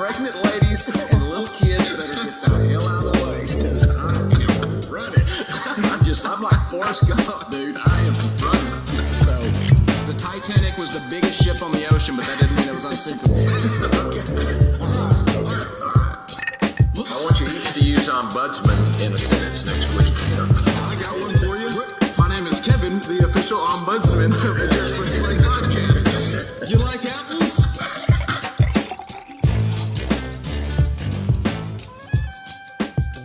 pregnant ladies and little kids better get the hell out of the way, because I am running. I'm like Forrest Gump, dude. I am running. So, the Titanic was the biggest ship on the ocean, but that didn't mean it was unsinkable. Okay. I want you each to use ombudsman in a sentence next week. I got one for you. My name is Kevin, the official ombudsman of the Just Press Play podcast. You like apples?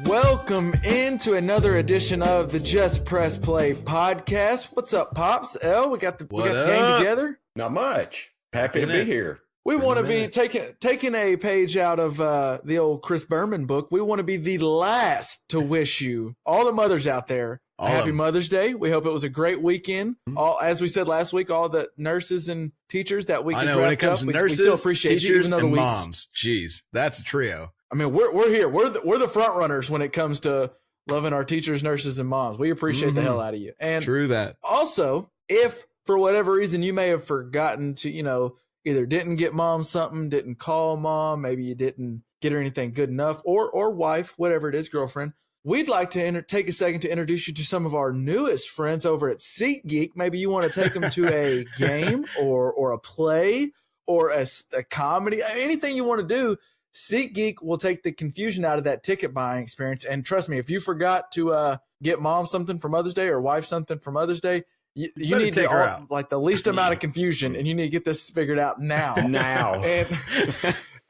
Welcome into another edition of the Just Press Play podcast. What's up, Pops? El, we got the gang together. Not much. Happy to be here. We want to be taking a page out of the old Chris Berman book. We want to be the last to wish you, all the mothers out there, a happy Mother's Day. We hope it was a great weekend. All, as we said last week, all the nurses and teachers that week. I know when it comes to nurses, we still appreciate teachers, you, even though and the moms. Jeez, that's a trio. I mean, we're here. We're the front runners when it comes to loving our teachers, nurses, and moms. We appreciate the hell out of you. And true that. Also, if for whatever reason you may have forgotten to, either didn't get mom something, didn't call mom, maybe you didn't get her anything good enough, or wife, whatever it is, girlfriend, we'd like to take a second to introduce you to some of our newest friends over at SeatGeek. Maybe you want to take them to a game or a play or a comedy, anything you want to do. SeatGeek will take the confusion out of that ticket buying experience. And trust me, if you forgot to get mom something for Mother's Day or wife something for Mother's Day, you need to take her out. Like the least amount of confusion, and you need to get this figured out now. And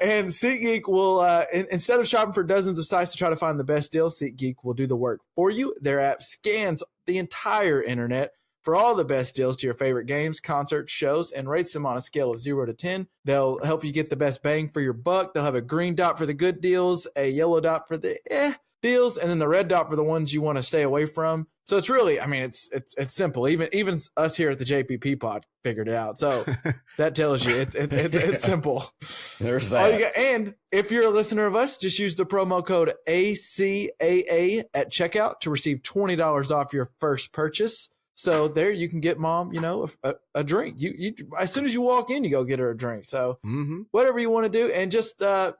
SeatGeek will, instead of shopping for dozens of sites to try to find the best deal, SeatGeek will do the work for you. Their app scans the entire internet for all the best deals to your favorite games, concerts, shows, and rates them on a scale of 0 to 10. They'll help you get the best bang for your buck. They'll have a green dot for the good deals, a yellow dot for the deals, and then the red dot for the ones you want to stay away from. So it's really, I mean, it's simple. Even us here at the JPP pod figured it out. So that tells you it's simple. There's that. And if you're a listener of us, just use the promo code ACAA at checkout to receive $20 off your first purchase. So there you can get mom, a drink. You as soon as you walk in, you go get her a drink. So whatever you want to do, and just head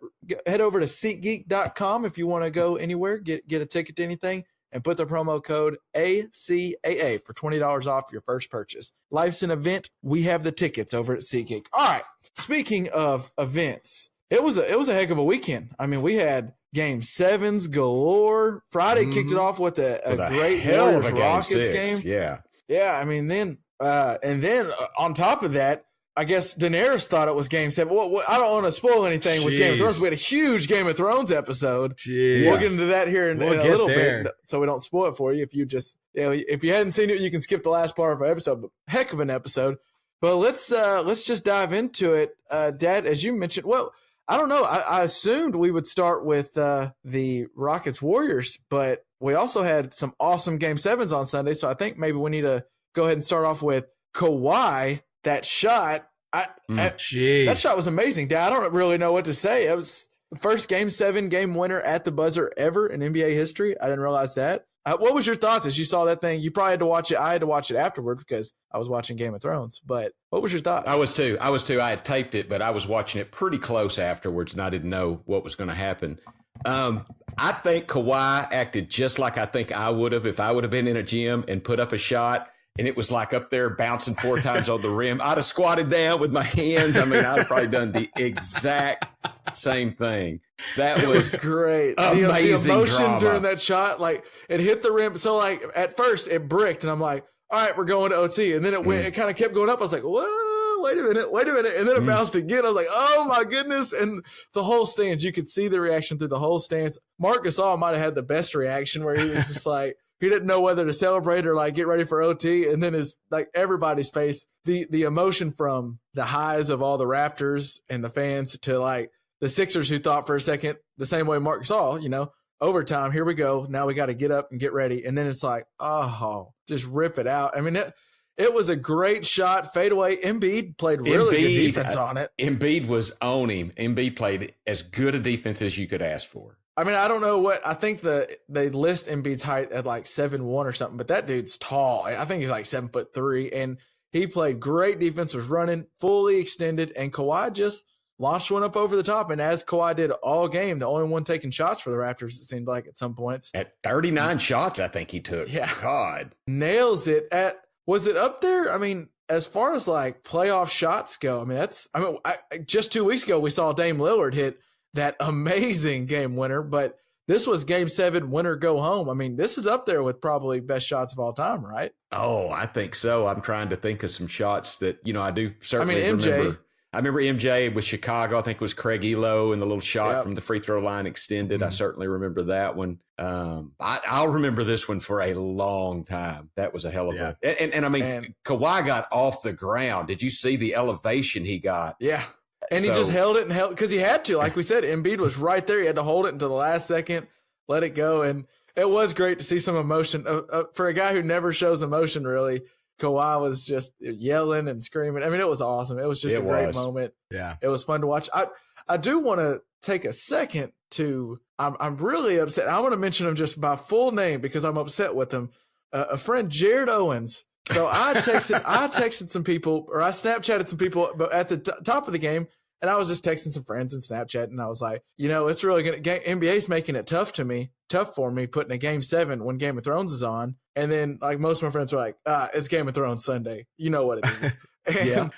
over to SeatGeek.com if you want to go anywhere, get a ticket to anything, and put the promo code ACAA for $20 off your first purchase. Life's an event. We have the tickets over at SeatGeek. All right. Speaking of events, it was a heck of a weekend. I mean, we had Game 7s galore. Friday kicked it off with a great hell of a Rockets game. Yeah. Yeah, I mean, then on top of that, I guess Daenerys thought it was Game 7. Well, I don't want to spoil anything with Game of Thrones. We had a huge Game of Thrones episode. Jeez. We'll get into that here in a little bit, so we don't spoil it for you. If you just, if you hadn't seen it, you can skip the last part of our episode. But heck of an episode. But let's just dive into it. Dad, as you mentioned, well, I don't know. I assumed we would start with the Rockets Warriors, but we also had some awesome Game 7s on Sunday. So I think maybe we need to go ahead and start off with Kawhi. That shot, that shot was amazing, Dad. I don't really know what to say. It was the first Game 7 game winner at the buzzer ever in NBA history. I didn't realize that. What was your thoughts as you saw that thing? You probably had to watch it. I had to watch it afterward because I was watching Game of Thrones. But what was your thoughts? I was too. I had taped it, but I was watching it pretty close afterwards, and I didn't know what was going to happen. I think Kawhi acted just like I think I would have if I would have been in a gym and put up a shot, and it was like up there bouncing 4 times on the rim. I'd have squatted down with my hands. I mean, I'd have probably done the exact same thing. That was great. Amazing the emotion drama during that shot, like it hit the rim. So like at first it bricked, and I'm like, all right, we're going to OT. And then it went, it kind of kept going up. I was like, whoa, wait a minute. And then it bounced again. I was like, oh my goodness. And the whole stands, you could see the reaction through the whole stands. Marc Gasol might have had the best reaction where he was just like, he didn't know whether to celebrate or like get ready for OT. And then his, like everybody's face, the emotion from the highs of all the Raptors and the fans to like the Sixers who thought for a second the same way Marc Gasol, overtime, here we go. Now we got to get up and get ready. And then it's like, oh, just rip it out. I mean, it was a great shot, fadeaway. Embiid played really good defense on it. Embiid was on him. Embiid played as good a defense as you could ask for. I mean, I don't know what – I think they list Embiid's height at like 7'1" or something, but that dude's tall. I think he's like 7'3", and he played great defense, was running fully extended, and Kawhi just launched one up over the top. And as Kawhi did all game, the only one taking shots for the Raptors, it seemed like at some points. At 39 shots, I think he took. Yeah. God. Nails it was it up there? I mean, as far as like playoff shots go, just 2 weeks ago, we saw Dame Lillard hit that amazing game winner, but this was game 7 winner go home. I mean, this is up there with probably best shots of all time, right? Oh, I think so. I'm trying to think of some shots that, I do certainly MJ. remember. I remember MJ with Chicago. I think it was Craig Elo and the little shot from the free throw line extended. I certainly remember that one. I'll remember this one for a long time. That was a hell of a and Kawhi got off the ground. Did you see the elevation he got? Yeah. And he just held it because he had to. Like we said, Embiid was right there. He had to hold it until the last second, let it go. And it was great to see some emotion. For a guy who never shows emotion, really, Kawhi was just yelling and screaming. I mean, it was awesome. It was just a great moment. Yeah. It was fun to watch. I do want to take a second to – I'm really upset. I want to mention him just by full name because I'm upset with him. A friend, Jared Owens. So I texted some people, or I Snapchatted some people at the top of the game, and I was just texting some friends in Snapchat, and I was like, it's really going to – NBA's making it tough for me putting a game 7 when Game of Thrones is on. And then like most of my friends were like, it's Game of Thrones Sunday. You know what it is. And,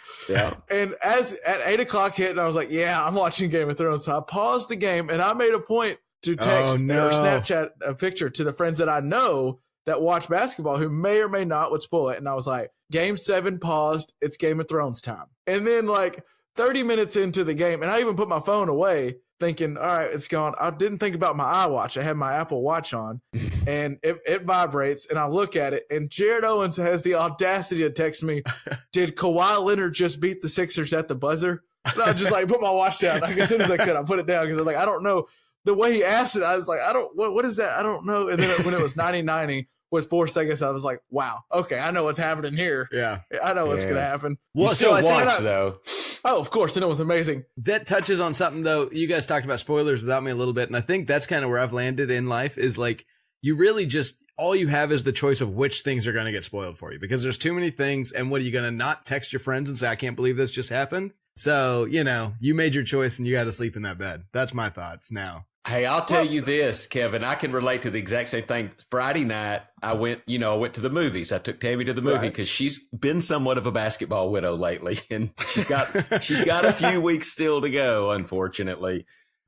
and as at 8:00 hit, and I was like, yeah, I'm watching Game of Thrones. So I paused the game, and I made a point to text or Snapchat a picture to the friends that I know that watch basketball who may or may not would spoil it. And I was like, game 7 paused. It's Game of Thrones time. And then like 30 minutes into the game, and I even put my phone away thinking, all right, it's gone. I didn't think about my iWatch. I had my Apple Watch on, and it vibrates, and I look at it, and Jared Owens has the audacity to text me, did Kawhi Leonard just beat the Sixers at the buzzer? And I just like put my watch down. Like, as soon as I could, I put it down because I was like, I don't know. The way he asked it, I was like, what is that? I don't know. And then when it was 90-90 with 4 seconds, I was like, wow, okay, I know what's happening here. Yeah. I know what's going to happen. Well, so I watch, though. Oh, of course, and it was amazing. That touches on something, though. You guys talked about spoilers without me a little bit, and I think that's kind of where I've landed in life is like, you really just, all you have is the choice of which things are going to get spoiled for you because there's too many things, and what are you going to not text your friends and say, I can't believe this just happened? So, you made your choice and you got to sleep in that bed. That's my thoughts now. Hey, I'll tell you this, Kevin. I can relate to the exact same thing. Friday night, I went to the movies. I took Tammy to the movie because she's been somewhat of a basketball widow lately, and she's got a few weeks still to go, unfortunately.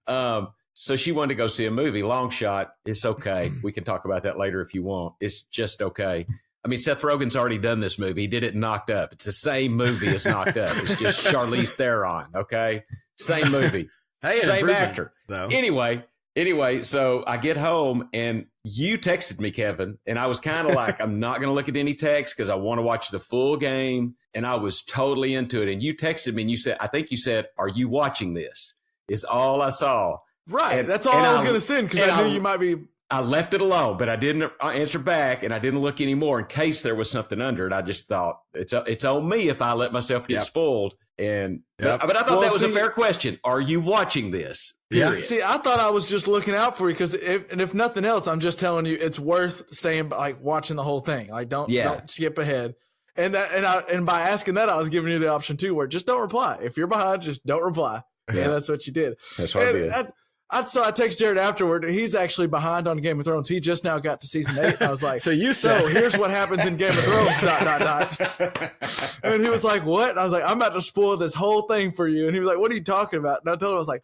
So she wanted to go see a movie. Long shot. It's okay. We can talk about that later if you want. It's just okay. I mean, Seth Rogen's already done this movie. He did it in Knocked Up. It's the same movie as Knocked Up. It's just Charlize Theron. Okay, same movie. Hey, same actor. Though. Anyway, so I get home and you texted me, Kevin, and I was kind of like, I'm not going to look at any text because I want to watch the full game. And I was totally into it. And you texted me and I think you said, are you watching this? Is all I saw. Right. And, that's all I was going to send because I knew you might be. I left it alone, but I didn't answer back and I didn't look anymore in case there was something under it. I just thought it's on me if I let myself get spoiled. And but I thought that was a fair question. Are you watching this? Period. Yeah. See, I thought I was just looking out for you because if nothing else, I'm just telling you it's worth staying watching the whole thing. Like don't skip ahead. And by asking that, I was giving you the option too, where just don't reply. If you're behind, just don't reply. Yeah, that's what you did. That's what I did. So I text Jared afterward. He's actually behind on Game of Thrones. He just now got to season 8. And I was like, so here's what happens in Game of Thrones. And he was like, what? And I was like, I'm about to spoil this whole thing for you. And he was like, what are you talking about? And I told him, I was like,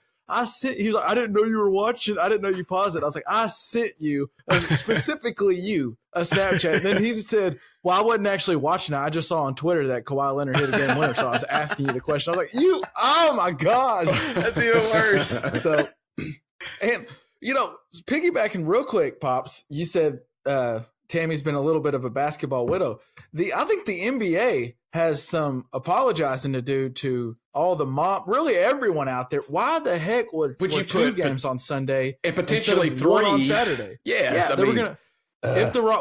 he was like, I didn't know you were watching. I didn't know you paused it. I was like, I sent you, specifically you, a Snapchat. And then he said, well, I wasn't actually watching it. I just saw on Twitter that Kawhi Leonard hit a game winner. So I was asking you the question. I was like, oh my gosh. That's even worse. So, and, piggybacking real quick, Pops, you said Tammy's been a little bit of a basketball widow. I think the NBA has some apologizing to do to all the really everyone out there. Why the heck would you put 2 games on Sunday and potentially 3 on Saturday? Yes, they were going to.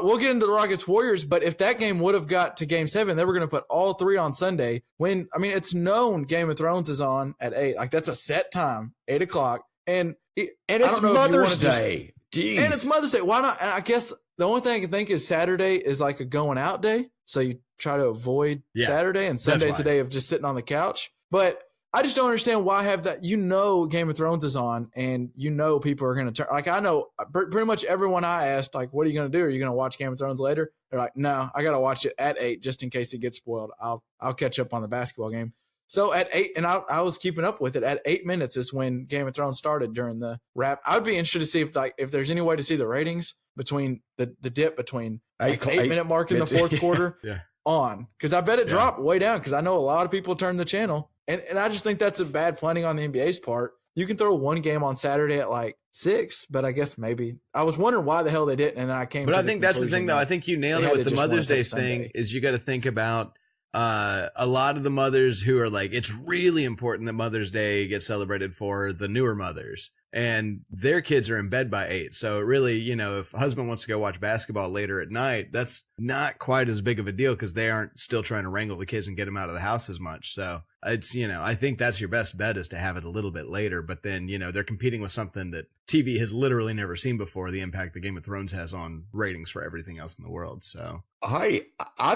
We'll get into the Rockets Warriors, but if that game would have got to game 7, they were going to put all 3 on Sunday. It's known Game of Thrones is on at 8. Like that's a set time, 8:00. And it's Mother's Day. Jeez. And it's Mother's Day. Why not? And I guess the only thing I can think is Saturday is like a going out day. So you try to avoid Saturday, and Sunday's a day of just sitting on the couch. But I just don't understand why have that. Game of Thrones is on, and people are going to turn. Like I know pretty much everyone I asked, like, what are you going to do? Are you going to watch Game of Thrones later? They're like, no, I got to watch it at 8 just in case it gets spoiled. I'll catch up on the basketball game. So at 8, and I was keeping up with it. At 8 minutes is when Game of Thrones started during the wrap. I would be interested to see if there's any way to see the ratings between the dip between like 8-minute mark in the fourth quarter on, because I bet it dropped way down because I know a lot of people turned the channel. And I just think that's a bad planning on the NBA's part. You can throw one game on Saturday at like 6, but I guess maybe I was wondering why the hell they didn't. And I came. But I think that's the thing, though. I think you nailed it with the Mother's Day thing. Is you got to think about a lot of the mothers who are like, it's really important that Mother's Day gets celebrated for the newer mothers, and their kids are in bed by 8. So really, if husband wants to go watch basketball later at night, that's not quite as big of a deal because they aren't still trying to wrangle the kids and get them out of the house as much. So it's, I think that's your best bet is to have it a little bit later, but then, they're competing with something that TV has literally never seen before, the impact the Game of Thrones has on ratings for everything else in the world. So I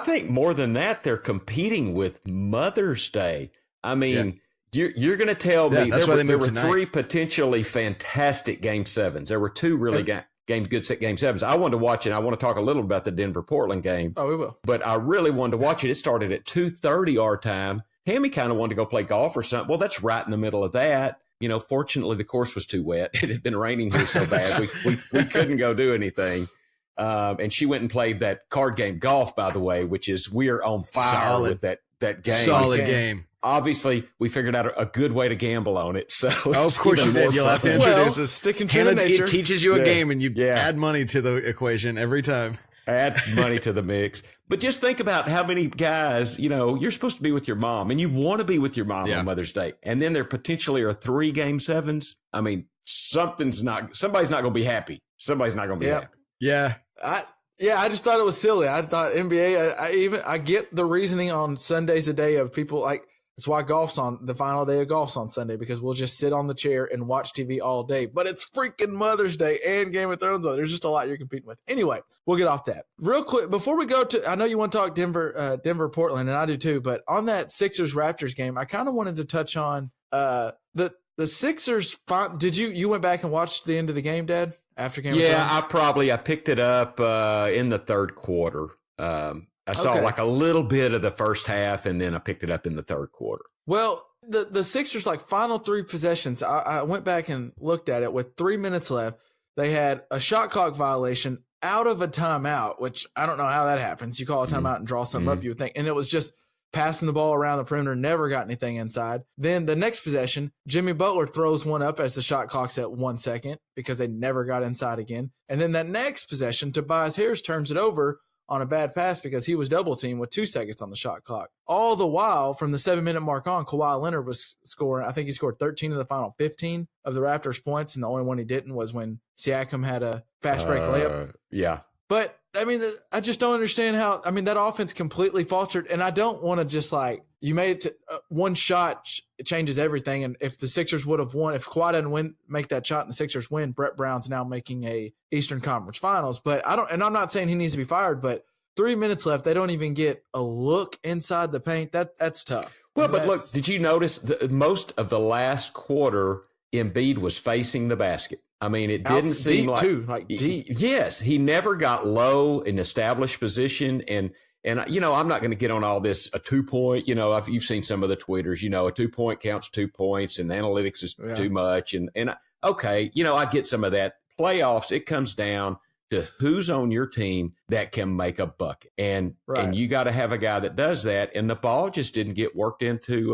think more than that, they're competing with Mother's Day. I mean, You're going to tell me there were 3 potentially fantastic Game 7s. There were 2 really good Game 7s. I wanted to watch it. I want to talk a little about the Denver-Portland game. Oh, we will. But I really wanted to watch it. It started at 2:30 our time. Hammy kind of wanted to go play golf or something. Well, that's right in the middle of that. Fortunately, the course was too wet. It had been raining here so bad we couldn't go do anything. And she went and played that card game golf, by the way, which is we're on fire with that game. Solid game. Obviously, we figured out a good way to gamble on it. So, of course you did. You'll have to introduce us. Sticking to the nature. It teaches you a game, and you add money to the equation every time. Add money to the mix. But just think about how many guys, you're supposed to be with your mom, and you want to be with your mom on Mother's Day, and then there potentially are 3 Game 7s. I mean, somebody's not going to be happy. Somebody's not going to be happy. Yeah. I just thought it was silly. I thought NBA. I get the reasoning on Sunday's a day of people like. That's why the final day of golf's on Sunday, because we'll just sit on the chair and watch TV all day. But it's freaking Mother's Day and Game of Thrones on. There's just a lot you're competing with. Anyway, we'll get off that real quick before we go to. I know you want to talk Denver, Portland, and I do too. But on that Sixers Raptors game, I kind of wanted to touch on the Sixers. Did you went back and watched the end of the game, Dad? After Game of Thrones? I picked it up in the third quarter. I saw like a little bit of the first half, and then I picked it up in the third quarter. Well, the Sixers, like final 3 possessions, I went back and looked at it with 3 minutes left. They had a shot clock violation out of a timeout, which I don't know how that happens. You call a timeout and draw something up, you would think. And it was just passing the ball around the perimeter, never got anything inside. Then the next possession, Jimmy Butler throws one up as the shot clock's at 1 second because they never got inside again. And then that next possession, Tobias Harris turns it over on a bad pass because he was double teamed with 2 seconds on the shot clock. All the while, from the 7-minute mark on, Kawhi Leonard was scoring. I think he scored 13 of the final 15 of the Raptors' points, and the only one he didn't was when Siakam had a fast break layup. Yeah. But, I mean, I just don't understand how – I mean, that offense completely faltered, and I don't want to just like – you made it to one shot it changes everything, and if the Sixers would have won – if Kawhi doesn't make that shot and the Sixers win, Brett Brown's now making a Eastern Conference Finals. But I don't – and I'm not saying he needs to be fired, but 3 minutes left, they don't even get a look inside the paint. That's tough. Well, but look, did you notice most of the last quarter, Embiid was facing the basket? I mean, it didn't seem like deep. Yes, he never got low in established position, and I'm not going to get on all this a 2-point. You've seen some of the tweeters. A 2-point counts 2 points, and analytics is too much. And okay, I get some of that. Playoffs, it comes down to who's on your team that can make a bucket, and you got to have a guy that does that. And the ball just didn't get worked into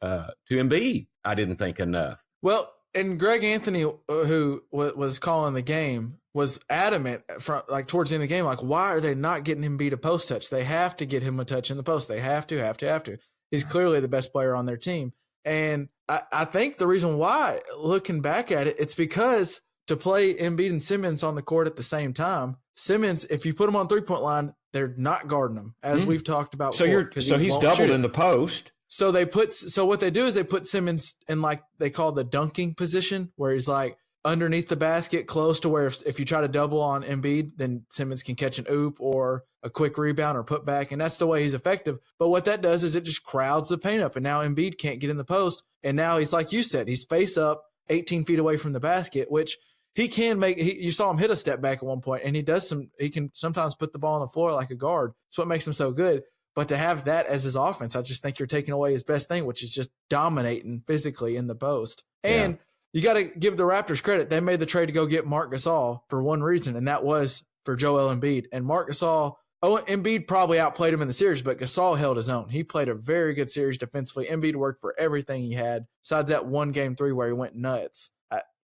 to Embiid. I didn't think enough. Well. And Greg Anthony, who was calling the game, was adamant from like towards the end of the game, like, why are they not getting him beat a post touch? They have to get him a touch in the post. They have to. He's clearly the best player on their team. And I think the reason why, looking back at it, it's because to play Embiid and Simmons on the court at the same time, Simmons, if you put him on 3-point line, they're not guarding him, as we've talked about before. So he's doubled in the post. So what they do is they put Simmons in like they call the dunking position, where he's like underneath the basket, close to where if you try to double on Embiid, then Simmons can catch an oop or a quick rebound or put back, and that's the way he's effective. But what that does is it just crowds the paint up, and now Embiid can't get in the post, and now he's like you said, he's face up 18 feet away from the basket, which he can make. You saw him hit a step back at one point, and he can sometimes put the ball on the floor like a guard. That's what makes him so good. But to have that as his offense, I just think you're taking away his best thing, which is just dominating physically in the post. And you got to give the Raptors credit. They made the trade to go get Marc Gasol for one reason, and that was for Joel Embiid. And Marc Gasol, Embiid probably outplayed him in the series, but Gasol held his own. He played a very good series defensively. Embiid worked for everything he had, besides that one game 3 where he went nuts.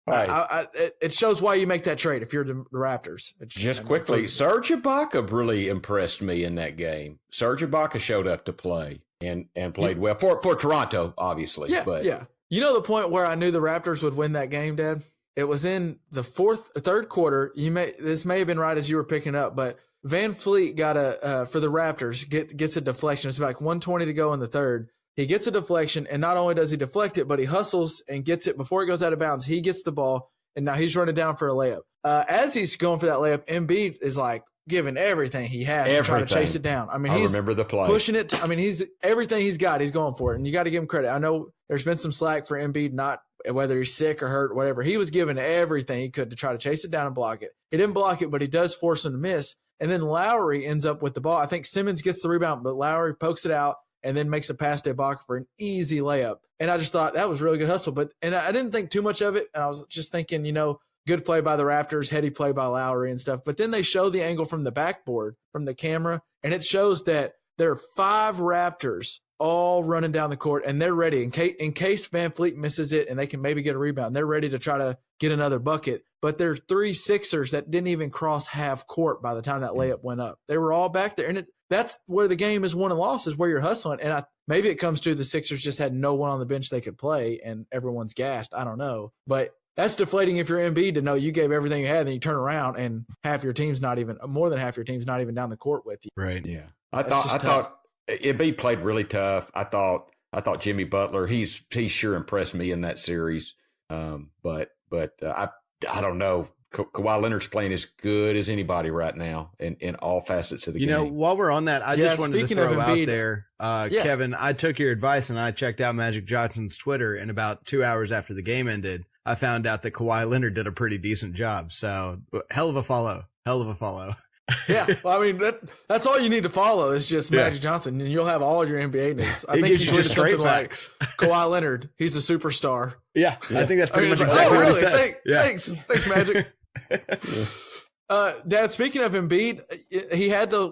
It shows why you make that trade if you're the Raptors. Just quickly, Serge Ibaka really impressed me in that game. Serge Ibaka showed up to play and played well for Toronto, obviously. Yeah. You know the point where I knew the Raptors would win that game, Dad? It was in the third quarter. This may have been right as you were picking up, but Van Fleet got for the Raptors gets a deflection. It's like 1:20 to go in the third. He gets a deflection, and not only does he deflect it, but he hustles and gets it before it goes out of bounds. He gets the ball, and now he's running down for a layup. As he's going for that layup, Embiid is like giving everything he has to try to chase it down. I mean, he's remember the play. Pushing it. He's everything he's got, he's going for it, and you got to give him credit. I know there's been some slack for Embiid, not whether he's sick or hurt, whatever. He was giving everything he could to try to chase it down and block it. He didn't block it, but he does force him to miss. And then Lowry ends up with the ball. I think Simmons gets the rebound, but Lowry pokes it out and then makes a pass to Ibaka for an easy layup. And I just thought that was really good hustle. And I didn't think too much of it. And I was just thinking, good play by the Raptors, heady play by Lowry and stuff. But then they show the angle from the backboard, from the camera, and it shows that there are 5 Raptors all running down the court, and they're ready. In case Van Fleet misses it and they can maybe get a rebound, they're ready to try to get another bucket. But there's 3 Sixers that didn't even cross half court by the time that layup went up. They were all back there, and that's where the game is won and lost, is where you're hustling. And maybe it comes to the Sixers just had no one on the bench they could play, and everyone's gassed. I don't know. But that's deflating if you're Embiid to know you gave everything you had, and then you turn around and more than half your team's not even down the court with you. Right. Yeah. I thought Embiid played really tough. I thought Jimmy Butler, he's sure impressed me in that series. But I don't know. Kawhi Leonard's playing as good as anybody right now in all facets of the game. While we're on that, I just wanted to throw out there, Kevin, I took your advice and I checked out Magic Johnson's Twitter, and about 2 hours after the game ended, I found out that Kawhi Leonard did a pretty decent job. So hell of a follow. Yeah, well, that's all you need to follow is just Magic Johnson, and you'll have all your NBA news. I think he tweeted something like, Kawhi Leonard, he's a superstar. Yeah. I think that's pretty much exactly what he said. Thanks, Magic. Dad, speaking of Embiid,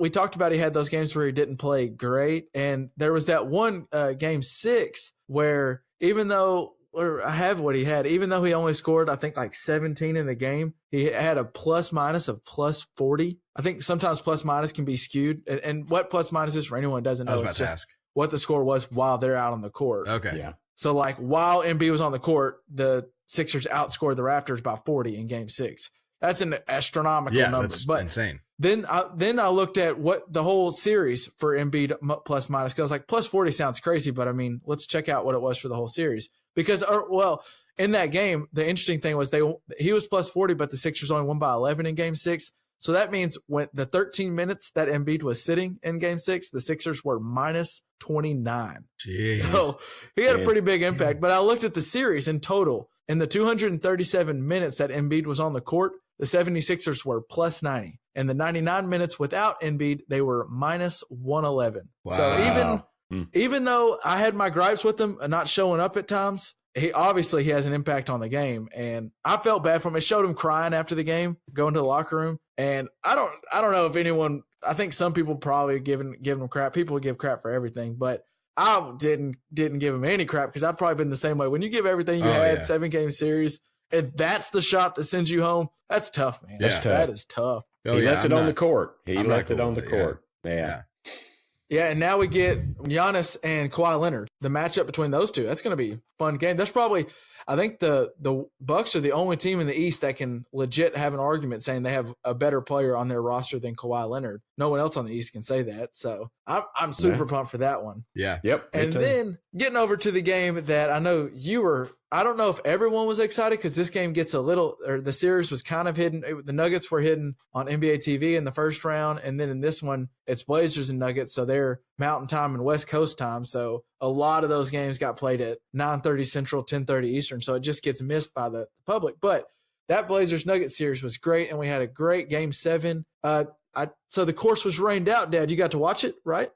we talked about he had those games where he didn't play great, and there was that one game 6 where even though he only scored, I think, like 17 in the game, he had a plus minus of plus 40. I think sometimes plus minus can be skewed. And what plus minus is for anyone who doesn't know, it's just what the score was while they're out on the court. Okay. Yeah. So, like, while Embiid was on the court, the Sixers outscored the Raptors by 40 in game 6. That's an astronomical number. That's but insane. Then I looked at what the whole series for Embiid plus minus, because I was like, plus 40 sounds crazy, but let's check out what it was for the whole series. Because, in that game, the interesting thing was he was plus 40, but the Sixers only won by 11 in game 6. So that means when the 13 minutes that Embiid was sitting in game 6, the Sixers were minus 29. Jeez. So he had a pretty big impact. But I looked at the series in total. In the 237 minutes that Embiid was on the court, the 76ers were plus 90. And the 99 minutes without Embiid, they were minus 111. Wow. So even though I had my gripes with him not showing up at times, he has an impact on the game. And I felt bad for him. It showed him crying after the game, going to the locker room. And I don't know if anyone, I think some people probably giving him crap. People give crap for everything, but I didn't give him any crap, because I've probably been the same way. When you give everything you had, 7-game series, and that's the shot that sends you home, that's tough, man. That's tough. That is tough. He left it on the court. Yeah. Yeah, and now we get Giannis and Kawhi Leonard. The matchup between those two, that's going to be a fun game. That's probably, I think the Bucks are the only team in the East that can legit have an argument saying they have a better player on their roster than Kawhi Leonard. No one else on the East can say that. So I'm super pumped for that one. Yeah. Yep. And then getting over to the game that I know you were I don't know if everyone was excited because this game gets the series was kind of hidden. The Nuggets were hidden on NBA TV in the first round. And then in this one, it's Blazers and Nuggets. So they're Mountain Time and West Coast time. So a lot of those games got played at 9:30 Central, 10:30 Eastern. So it just gets missed by the public. But that Blazers Nuggets series was great. And we had a great game 7. So the course was rained out, Dad. You got to watch it, right?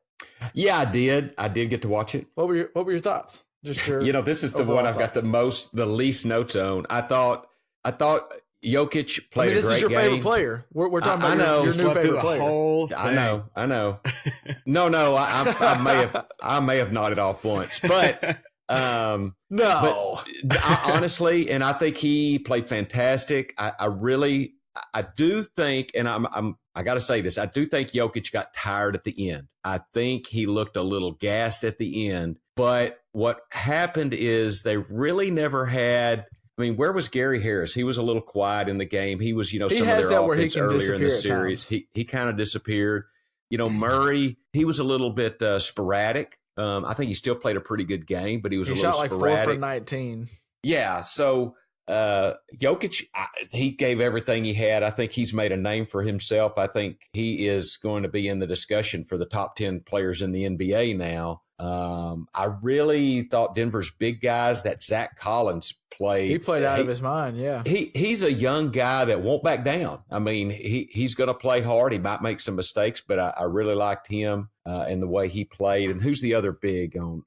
Yeah, I did. I did get to watch it. What were your thoughts? Just your this is the one I've got the least notes on. I thought Jokic played a great game. This is your favorite player. We're talking about your new favorite player. I know. No, I may have nodded off once, but no. But honestly, and I think he played fantastic. I do think, and I got to say this, I do think Jokic got tired at the end. I think he looked a little gassed at the end. But what happened is they really never had. I mean, where was Gary Harris? He was a little quiet in the game. He was, some of their offense earlier in the series. He kind of disappeared. Murray, he was a little bit sporadic. I think he still played a pretty good game, but he was a little sporadic. He shot like 4 for 19. Yeah, so Jokic, he gave everything he had. I think he's made a name for himself. I think he is going to be in the discussion for the top 10 players in the NBA now. I really thought Denver's big guys, that Zach Collins played. He played out of his mind, yeah. He's a young guy that won't back down. I mean, he's going to play hard. He might make some mistakes, but I really liked him and the way he played. And who's the other big on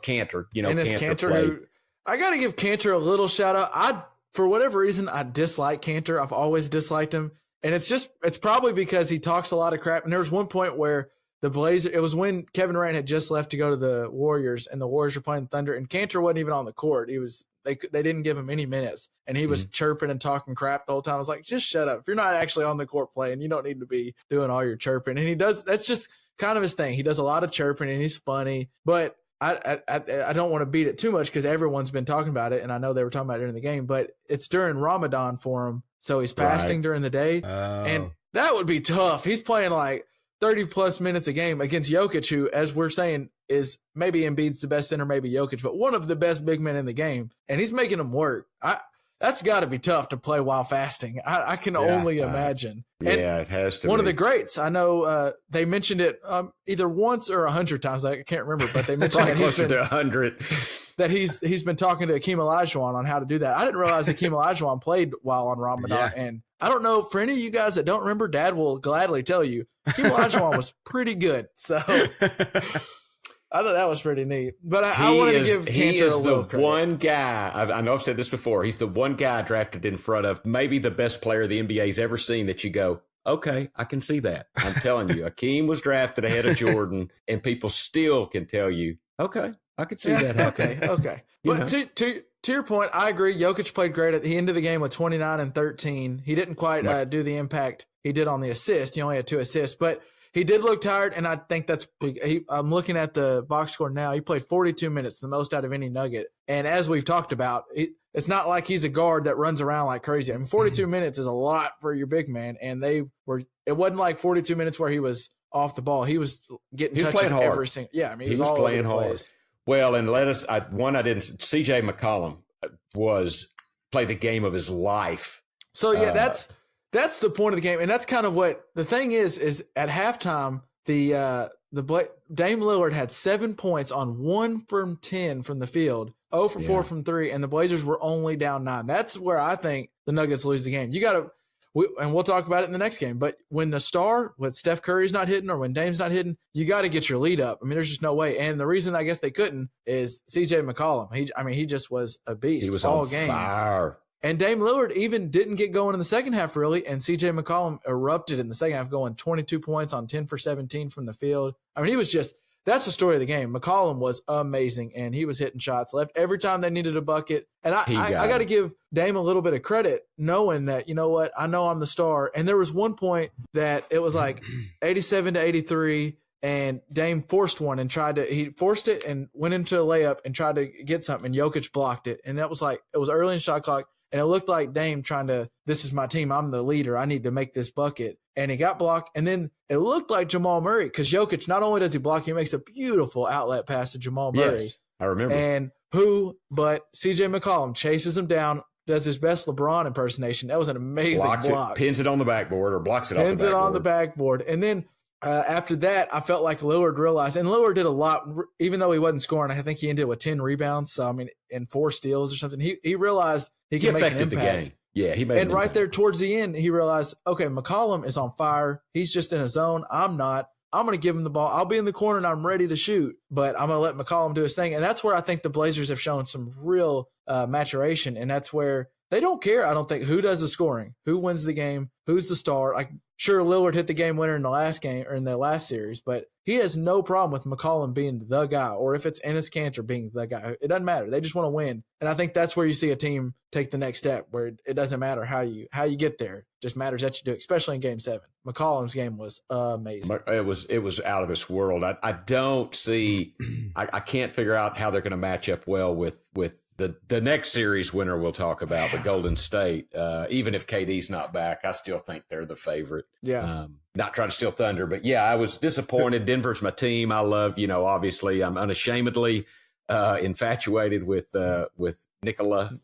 Cantor? Cantor I got to give Cantor a little shout out. For whatever reason, I dislike Cantor. I've always disliked him. And it's probably because he talks a lot of crap. And there was one point where the Blazers, it was when Kevin Durant had just left to go to the Warriors, and the Warriors were playing Thunder, and Cantor wasn't even on the court. They didn't give him any minutes, and he was chirping and talking crap the whole time. I was like, just shut up. If you're not actually on the court playing, you don't need to be doing all your chirping. And that's just kind of his thing. He does a lot of chirping, and he's funny, but I don't want to beat it too much because everyone's been talking about it, and I know they were talking about it during the game, but it's during Ramadan for him, so he's fasting during the day, and that would be tough. He's playing like 30-plus minutes a game against Jokic, who, as we're saying, is maybe Embiid's the best center, maybe Jokic, but one of the best big men in the game, and he's making them work. That's got to be tough to play while fasting. I can only imagine. It has to One be. of the greats. I know they mentioned it either once or 100 times. I can't remember, but they mentioned that closer to 100. That he's been talking to Akeem Olajuwon on how to do that. I didn't realize Akeem Olajuwon played while on Ramadan, and I don't know, for any of you guys that don't remember, Dad will gladly tell you, Akeem Olajuwon was pretty good. So I thought that was pretty neat. But I wanted to give Cantor a little credit. One guy, I know I've said this before, he's the one guy drafted in front of maybe the best player the NBA's ever seen that you go, okay, I can see that. I'm telling you, Akeem was drafted ahead of Jordan, and people still can tell you, okay, I could see that happen. Okay. But to your point, I agree. Jokic played great at the end of the game with 29 and 13. He didn't quite do the impact he did on the assist. He only had 2 assists, but he did look tired, and I think I'm looking at the box score now. He played 42 minutes, the most out of any Nugget. And as we've talked about, it's not like he's a guard that runs around like crazy. I mean, 42 minutes is a lot for your big man, and it wasn't like 42 minutes where he was off the ball. He was getting touches every single. Yeah, I mean, he was playing hard. Well, and CJ McCollum played the game of his life. So yeah, that's the point of the game, and that's kind of what the thing is at halftime. Dame Lillard had 7 points on 1 from 10 from the field, 0 for 4 from 3, and the Blazers were only down 9. That's where I think the Nuggets lose the game. You got to. And we'll talk about it in the next game. But when Steph Curry's not hitting or when Dame's not hitting, you got to get your lead up. I mean, there's just no way. And the reason I guess they couldn't is CJ McCollum. He just was a beast. He was all on game. Fire. And Dame Lillard even didn't get going in the second half really. And CJ McCollum erupted in the second half, going 22 points on 10 for 17 from the field. I mean, he was just. That's the story of the game. McCollum was amazing, and he was hitting shots left every time they needed a bucket. And I got to give Dame a little bit of credit, knowing that, you know what, I know I'm the star. And there was one point that it was like 87 to 83, and Dame forced one and he forced it and went into a layup and tried to get something, and Jokic blocked it. And that was like, it was early in shot clock, and it looked like Dame trying to, this is my team, I'm the leader, I need to make this bucket. And he got blocked. And then it looked like Jamal Murray, because Jokic, not only does he block, he makes a beautiful outlet pass to Jamal Murray. Yes, I remember. And who but CJ McCollum chases him down, does his best LeBron impersonation. That was an amazing block. Pins it on the backboard or blocks it off the backboard. Pins it on the backboard. And then after that, I felt like Lillard realized, and Lillard did a lot, even though he wasn't scoring. I think he ended with 10 rebounds. So, I mean, and 4 steals or something. He realized he could make an impact. The game. Yeah, he made and right there towards the end, he realized, okay, McCollum is on fire. He's just in a zone. I'm not. I'm going to give him the ball. I'll be in the corner and I'm ready to shoot, but I'm going to let McCollum do his thing. And that's where I think the Blazers have shown some real maturation. And that's where they don't care, I don't think, who does the scoring, who wins the game, who's the star. Like, sure, Lillard hit the game winner in the last game or in the last series, but he has no problem with McCollum being the guy, or if it's Enes Kanter being the guy. It doesn't matter. They just want to win. And I think that's where you see a team take the next step, where it doesn't matter how you get there. It just matters that you do it, especially in Game 7. McCollum's game was amazing. It was out of this world. I don't see – I can't figure out how they're going to match up well with the next series winner we'll talk about, the Golden State. Even if KD's not back, I still think they're the favorite. Yeah. Not trying to steal thunder, but yeah, I was disappointed. Denver's my team. I love, obviously I'm unashamedly infatuated with Nikola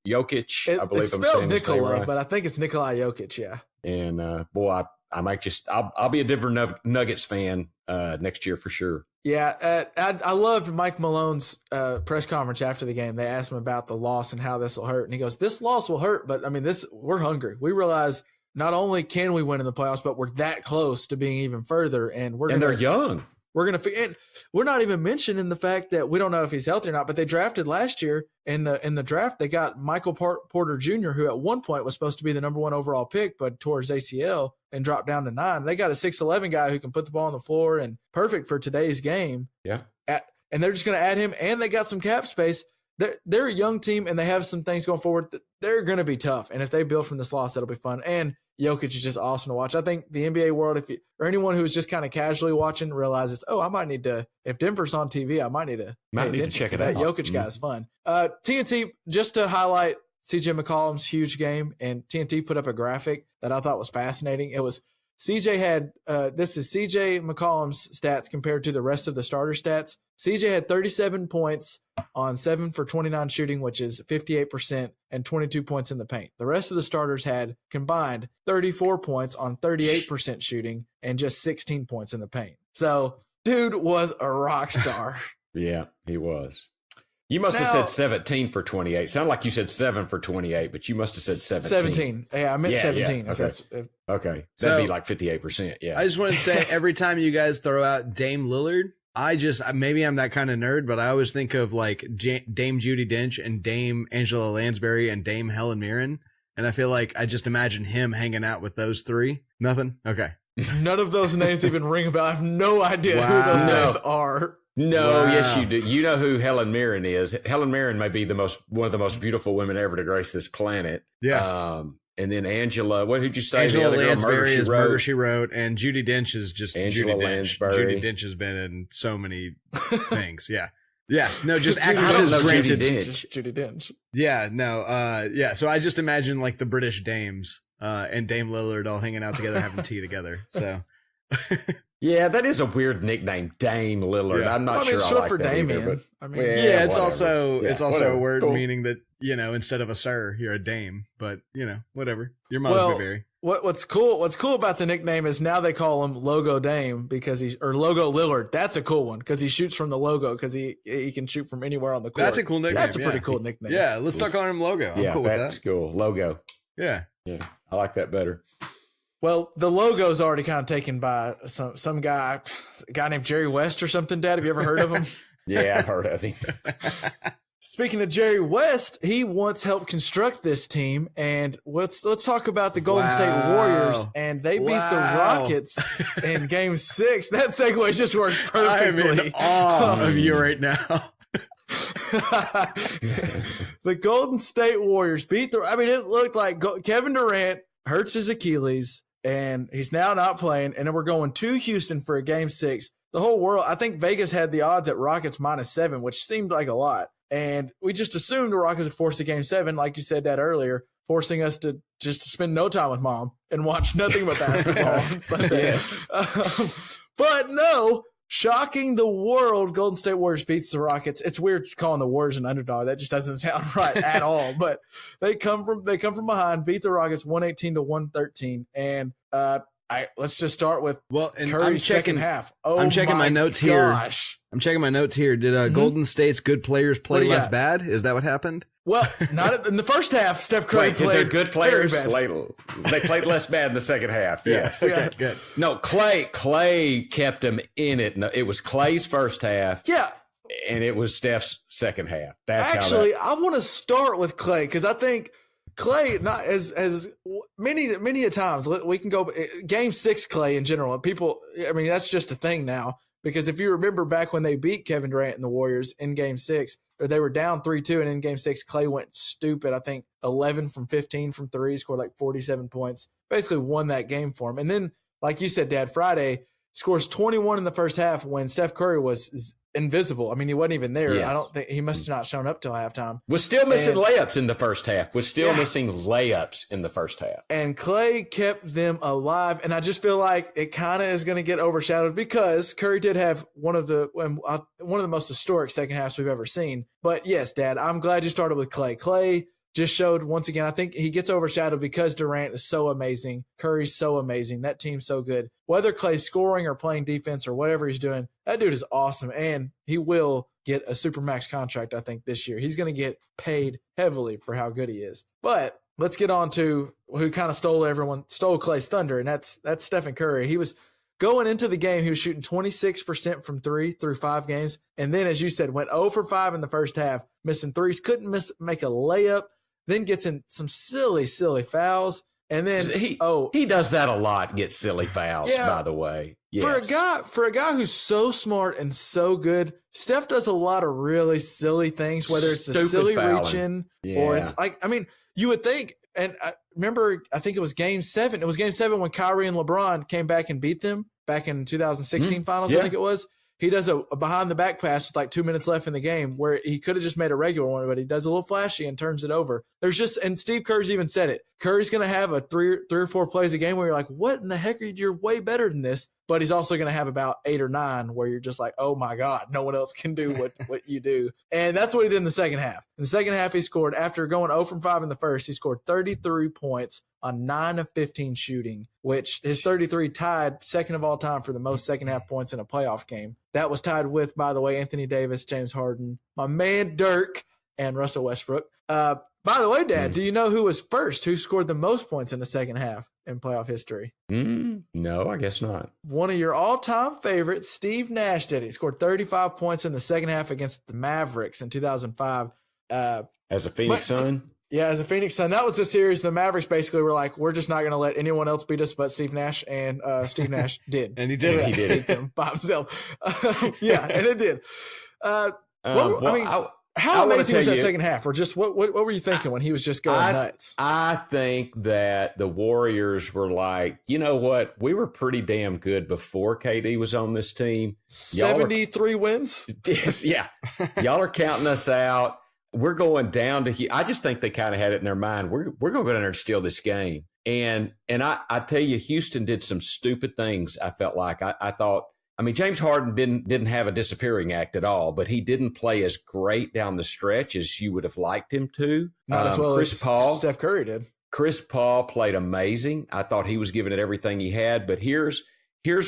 Jokic. I believe I'm saying his name right. But I think it's Nikola Jokic. Yeah. And boy, I might just I'll be a Denver Nuggets fan next year for sure. Yeah, I loved Mike Malone's press conference after the game. They asked him about the loss and how this will hurt, and he goes, "This loss will hurt, but I mean, we're hungry. We realize not only can we win in the playoffs, but we're that close to being even further, and they're young. We're and we're not even mentioning the fact that we don't know if he's healthy or not. But they drafted last year in the draft. They got Michael Porter Jr., who at one point was supposed to be the number 1 overall pick, but tore his ACL and dropped down to 9. They got a 6'11" guy who can put the ball on the floor and perfect for today's game. Yeah. And they're just going to add him, and they got some cap space. They're a young team, and they have some things going forward. They're going to be tough. And if they build from this loss, that'll be fun. And Jokic is just awesome to watch. I think the NBA world, or anyone who's just kind of casually watching, realizes, I might need to, if Denver's on TV, I might need to check it out. That Jokic guy is fun. TNT, just to highlight CJ McCollum's huge game, and TNT put up a graphic that I thought was fascinating. It was CJ had, this is CJ McCollum's stats compared to the rest of the starter stats. CJ had 37 points on 7 for 29 shooting, which is 58%, and 22 points in the paint. The rest of the starters had combined 34 points on 38% shooting and just 16 points in the paint. So, dude was a rock star. Yeah, he was. You must have said 17 for 28. Sounded like you said 7 for 28, but you must have said 17. 17. Yeah, I meant 17. Yeah. Okay. That'd be like 58%. Yeah. I just wanted to say, every time you guys throw out Dame Lillard, maybe I'm that kind of nerd, but I always think of like Dame Judi Dench and Dame Angela Lansbury and Dame Helen Mirren. And I feel like I just imagine him hanging out with those three. Nothing? Okay. None of those names even ring a bell. I have no idea who those names are. No, Yes, you do. You know who Helen Mirren is. Helen Mirren may be one of the most beautiful women ever to grace this planet. Yeah. And then Angela, what did you say? Angela Lansbury is Murder, She Wrote, and Judi Dench is just Angela Judi Dench. Lansbury. Judi Dench has been in so many things. Yeah. Yeah. No, just actresses. Judi Dench. Yeah. No. Yeah. So I just imagine like the British dames and Dame Lillard all hanging out together, having tea together. So. Yeah, that is a weird nickname, Dame Lillard. Yeah. I'm not sure. It's I short like for that Damien. either, but, it's also a word meaning that, instead of a sir, you're a dame. But whatever. Your mother's very. What's cool about the nickname is now they call him Logo Dame or Logo Lillard. That's a cool one because he shoots from the logo because he can shoot from anywhere on the court. That's a cool nickname. That's a pretty cool nickname. Yeah, let's start calling him Logo. I'm cool with that. That's cool. Logo. Yeah. I like that better. Well, the logo's already kind of taken by some guy, a guy named Jerry West or something. Dad, have you ever heard of him? Yeah, I've heard of him. Speaking of Jerry West, he once helped construct this team, and let's talk about the Golden State Warriors, and they beat the Rockets in Game 6. That segue just worked perfectly. I'm in awe of you right now. The Golden State Warriors beat it looked like Kevin Durant hurts his Achilles, and he's now not playing, and then we're going to Houston for a Game 6. The whole world, I think Vegas had the odds at Rockets -7, which seemed like a lot. And we just assumed the Rockets would force a Game 7, like you said that earlier, forcing us to just spend no time with Mom and watch nothing but basketball on Sunday. Yes. But no, shocking the world, Golden State Warriors beats the Rockets. It's weird calling the Warriors an underdog. That just doesn't sound right at all. But they come from behind, beat the Rockets 118-113, and let's just start with Curry's second half. I'm checking my notes here. I'm checking my notes here. Did Golden State's good players play less bad? Is that what happened? Well, not in the first half. Steph Curry played. They're good players. They played less bad in the second half. Yes. Yeah. Good. No, Clay kept them in it. No, it was Clay's first half. Yeah. And it was Steph's second half. That's actually, I want to start with Clay because I think Clay, not as many a times we can go game 6 Clay in general. People, I mean, that's just a thing now because if you remember back when they beat Kevin Durant and the Warriors in game 6, or they were down 3-2, and in game 6, Clay went stupid. I think 11 from 15 from three, scored like 47 points, basically won that game for him. And then, like you said, Dad, Friday scores 21 in the first half when Steph Curry was invisible. I mean, he wasn't even there. Yes. I don't think he must have not shown up till halftime. Was still missing layups in the first half. Missing layups in the first half. And Clay kept them alive. And I just feel like it kind of is going to get overshadowed because Curry did have one of the most historic second halves we've ever seen. But yes, Dad, I'm glad you started with Clay. Clay just showed once again, I think he gets overshadowed because Durant is so amazing. Curry's so amazing. That team's so good. Whether Clay's scoring or playing defense or whatever he's doing, that dude is awesome. And he will get a Supermax contract, I think, this year. He's going to get paid heavily for how good he is. But let's get on to who kind of stole Clay's thunder, and that's Stephen Curry. He was going into the game, he was shooting 26% from three through 5 games. And then, as you said, went 0 for 5 in the first half, missing threes, couldn't make a layup. Then gets in some silly fouls. And then he does that a lot, gets silly fouls, by the way. Yes. For a guy who's so smart and so good, Steph does a lot of really silly things, whether it's a silly reach-in or it's like, I mean, you would think, and I remember, I think it was game 7. It was game 7 when Kyrie and LeBron came back and beat them back in 2016 finals, I think it was. He does a behind the back pass with like 2 minutes left in the game where he could have just made a regular one, but he does a little flashy and turns it over. And Steve Kerr's even said it. Curry's going to have a three or four plays a game where you're like, what in the heck you're way better than this. But he's also going to have about 8 or 9 where you're just like, oh my God, no one else can do what you do. And that's what he did in the second half. In the second half, he scored, after going 0 from 5 in the first, he scored 33 points on 9 of 15 shooting, which his 33 tied second of all time for the most second half points in a playoff game. That was tied with, by the way, Anthony Davis, James Harden, my man Dirk, and Russell Westbrook. By the way, Dad, do you know who was first? Who scored the most points in the second half in playoff history? No, I guess not. One of your all-time favorites, Steve Nash, did. He scored 35 points in the second half against the Mavericks in 2005. As a Phoenix Sun? Yeah, as a Phoenix Sun. That was the series. The Mavericks basically were like, we're just not going to let anyone else beat us but Steve Nash, and Steve Nash did. And he did. He did it by himself. Yeah, and it did. How amazing was that second half? Or just what were you thinking when he was just going nuts? I think that the Warriors were like, you know what? We were pretty damn good before KD was on this team. 73 wins? Yes, yeah. Y'all are counting us out. We're going down to – I just think they kind of had it in their mind. We're going to go down there and steal this game. And I tell you, Houston did some stupid things, I felt like. I thought – I mean, James Harden didn't have a disappearing act at all, but he didn't play as great down the stretch as you would have liked him to. Not as well as Steph Curry did. Chris Paul played amazing. I thought he was giving it everything he had, but here's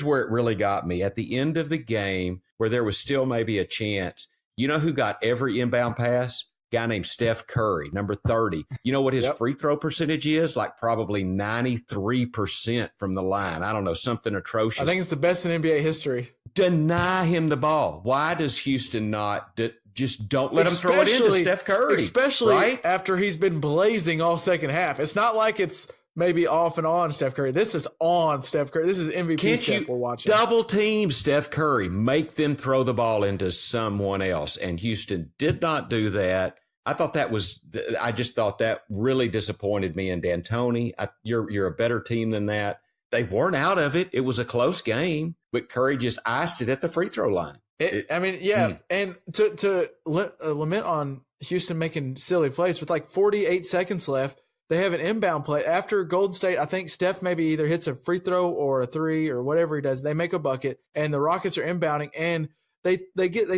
where it really got me. At the end of the game, where there was still maybe a chance, you know who got every inbound pass? Guy named Steph Curry, number 30. You know what his free throw percentage is? Like probably 93% from the line. I don't know, something atrocious. I think it's the best in NBA history. Deny him the ball. Why does Houston not just don't let him throw it into Steph Curry? Especially after he's been blazing all second half. It's not like it's maybe off and on Steph Curry. This is on Steph Curry. This is MVP Steph we're watching. Double team Steph Curry. Make them throw the ball into someone else. And Houston did not do that. I just thought that really disappointed me in D'Antoni. You're a better team than that. They weren't out of it. It was a close game, but Curry just iced it at the free throw line. And to lament on Houston making silly plays with like 48 seconds left, they have an inbound play after Golden State. I think Steph maybe either hits a free throw or a three or whatever he does. They make a bucket, and the Rockets are inbounding, and they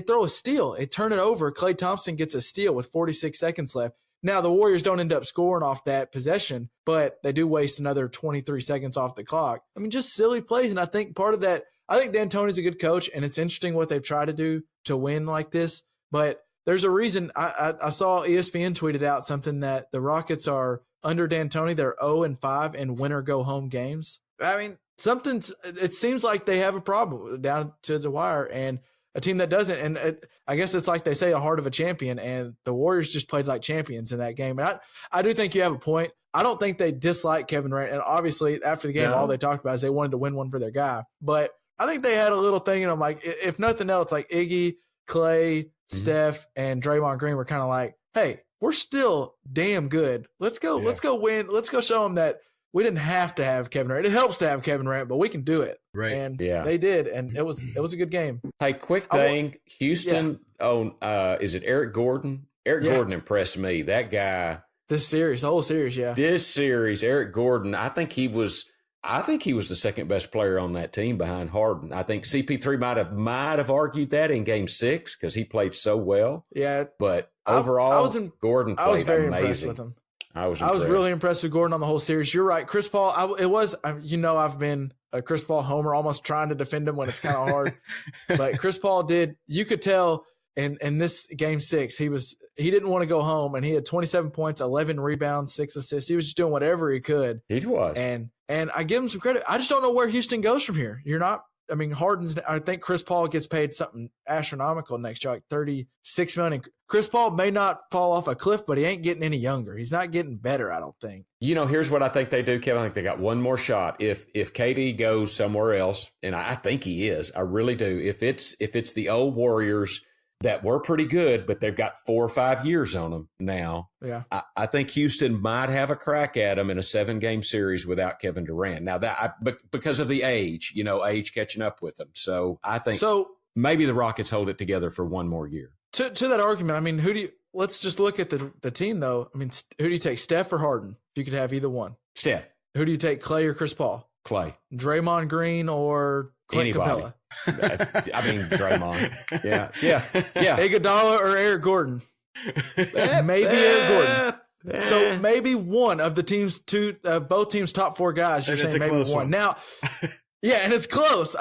throw a steal. They turn it over. Klay Thompson gets a steal with 46 seconds left. Now, the Warriors don't end up scoring off that possession, but they do waste another 23 seconds off the clock. I mean, just silly plays. And I think part of that, I think D'Antoni's a good coach, and it's interesting what they've tried to do to win like this. But there's a reason. I saw ESPN tweeted out something that the Rockets are under D'Antoni. They're 0-5 in winner-go-home games. I mean, it seems like they have a problem down to the wire, and a team that doesn't. And I guess it's like they say, a heart of a champion, and the Warriors just played like champions in that game. And I do think you have a point. I don't think they dislike Kevin Durant. And obviously, after the game, all they talked about is they wanted to win one for their guy. But I think they had a little thing, and I'm like, if nothing else, like Iggy, Klay, Steph, and Draymond Green were kind of like, hey, we're still damn good. Let's go win. Let's go show them that we didn't have to have Kevin Durant. It helps to have Kevin Durant, but we can do it. Right. And they did, and it was a good game. Hey, quick thing. Houston is it Eric Gordon? Eric Gordon impressed me. That guy. The whole series, yeah. This series, Eric Gordon, I think he was the second best player on that team behind Harden. I think CP3 might have argued that in Game 6 because he played so well. Yeah. But overall, Gordon played I was very amazing. impressed with him. I was really impressed with Gordon on the whole series. You're right. Chris Paul, I've been a Chris Paul homer, almost trying to defend him when it's kind of hard. But Chris Paul you could tell in this Game 6, he didn't want to go home, and he had 27 points, 11 rebounds, 6 assists. He was just doing whatever he could. He was. And I give him some credit. I just don't know where Houston goes from here. I think Chris Paul gets paid something astronomical next year, like $36 million. Chris Paul may not fall off a cliff, but he ain't getting any younger. He's not getting better, I don't think. Here's what I think they do, Kevin. I think they got one more shot. If KD goes somewhere else, and I think he is, I really do. If it's the old Warriors that were pretty good, but they've got 4 or 5 years on them now. Yeah, I think Houston might have a crack at them in a 7-game series without Kevin Durant. Now because of the age, age catching up with them. So I think maybe the Rockets hold it together for one more year. To that argument, I mean, let's just look at the team though. I mean, who do you take, Steph or Harden? If you could have either one. Steph. Who do you take, Klay or Chris Paul? Klay. Draymond Green or Clint Capella? I mean, Draymond. Yeah. Iguodala or Eric Gordon? Maybe Eric Gordon. So maybe one of the team's both teams' top 4 guys. You're saying maybe one. Now, yeah, and it's close.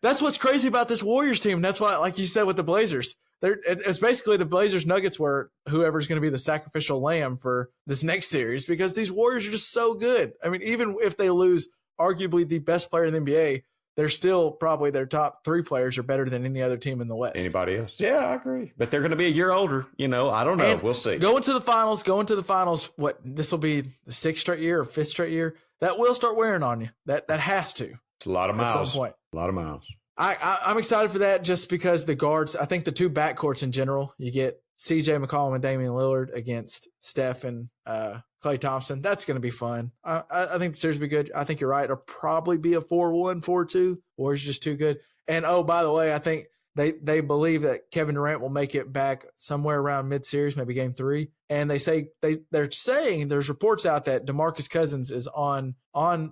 That's what's crazy about this Warriors team. That's why, like you said with the Blazers, it's basically the Blazers Nuggets were whoever's going to be the sacrificial lamb for this next series, because these Warriors are just so good. I mean, even if they lose arguably the best player in the NBA, they're still probably their top 3 players are better than any other team in the West. Anybody else? Yeah, I agree. But they're going to be a year older. I don't know. And we'll see. Going to the finals, what, this will be the 6th straight year or 5th straight year? That will start wearing on you. That has to. It's a lot of miles. At some point. A lot of miles. I'm excited for that just because the guards, I think the 2 backcourts in general, you get CJ McCollum and Damian Lillard against Steph and Klay Thompson. That's going to be fun. I think the series will be good. I think you're right. It'll probably be a 4-1, 4-2. Warriors just too good. And, by the way, I think they believe that Kevin Durant will make it back somewhere around mid-series, maybe Game 3. And they're saying there's reports out that DeMarcus Cousins is on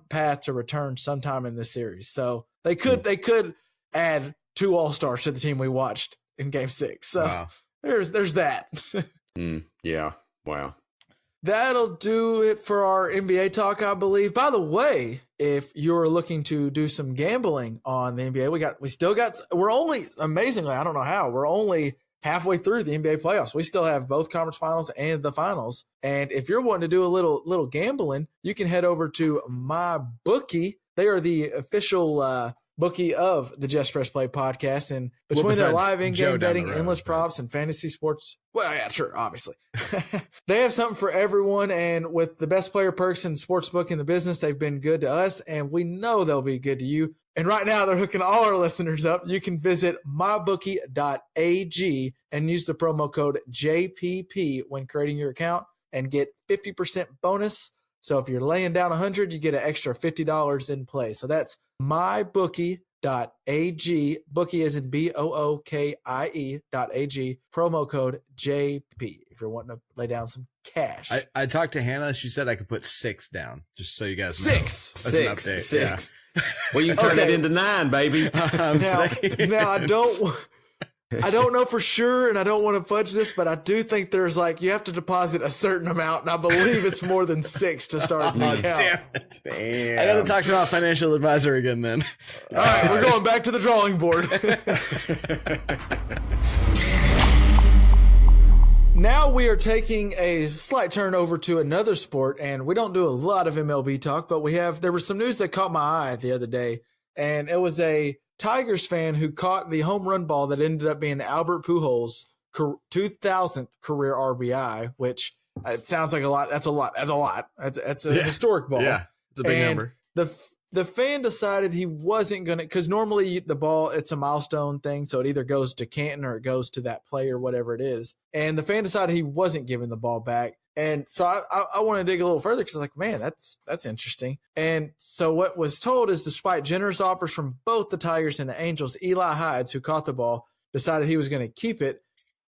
path to return sometime in this series. So they could add 2 All-Stars to the team we watched in Game 6. So wow. There's that. Yeah. Wow. That'll do it for our NBA talk, I believe. By the way, if you're looking to do some gambling on the NBA, we're only, amazingly, I don't know how, we're only halfway through the NBA playoffs. We still have both conference finals and the finals. And if you're wanting to do a little gambling, you can head over to MyBookie. They are the official bookie of the Just Press Play podcast, and between their live in-game betting, endless props, and fantasy sports, well, yeah, sure, obviously, they have something for everyone. And with the best player perks and sportsbook in the business, they've been good to us, and we know they'll be good to you. And right now, they're hooking all our listeners up. You can visit MyBookie.ag and use the promo code JPP when creating your account and get 50% bonus. So if you're laying down $100, you get an extra $50 in play. So that's MyBookie, Bookie as in BOOKIE.AG, promo code JP if you're wanting to lay down some cash. I talked to Hannah. She said I could put 6 down, just so you guys know. Six. As an update. Six. Well, you can turn that into 9, baby. Now I don't know for sure, and I don't want to fudge this, but I do think there's you have to deposit a certain amount, and I believe it's more than 6 to start the account. Damn it. I got to talk to my financial advisor again then. All right, we're going back to the drawing board. Now we are taking a slight turn over to another sport, and we don't do a lot of MLB talk, but there was some news that caught my eye the other day, and it was a Tigers fan who caught the home run ball that ended up being Albert Pujols' 2000th career RBI, which it sounds like a lot. That's a lot. That's a historic ball. Yeah, it's a big number. The fan decided he wasn't going to, because normally the ball, it's a milestone thing, so it either goes to Canton or it goes to that player, whatever it is. And the fan decided he wasn't giving the ball back. And so I want to dig a little further because I was like, man, that's interesting. And so what was told is despite generous offers from both the Tigers and the Angels, Eli Hides, who caught the ball, decided he was going to keep it.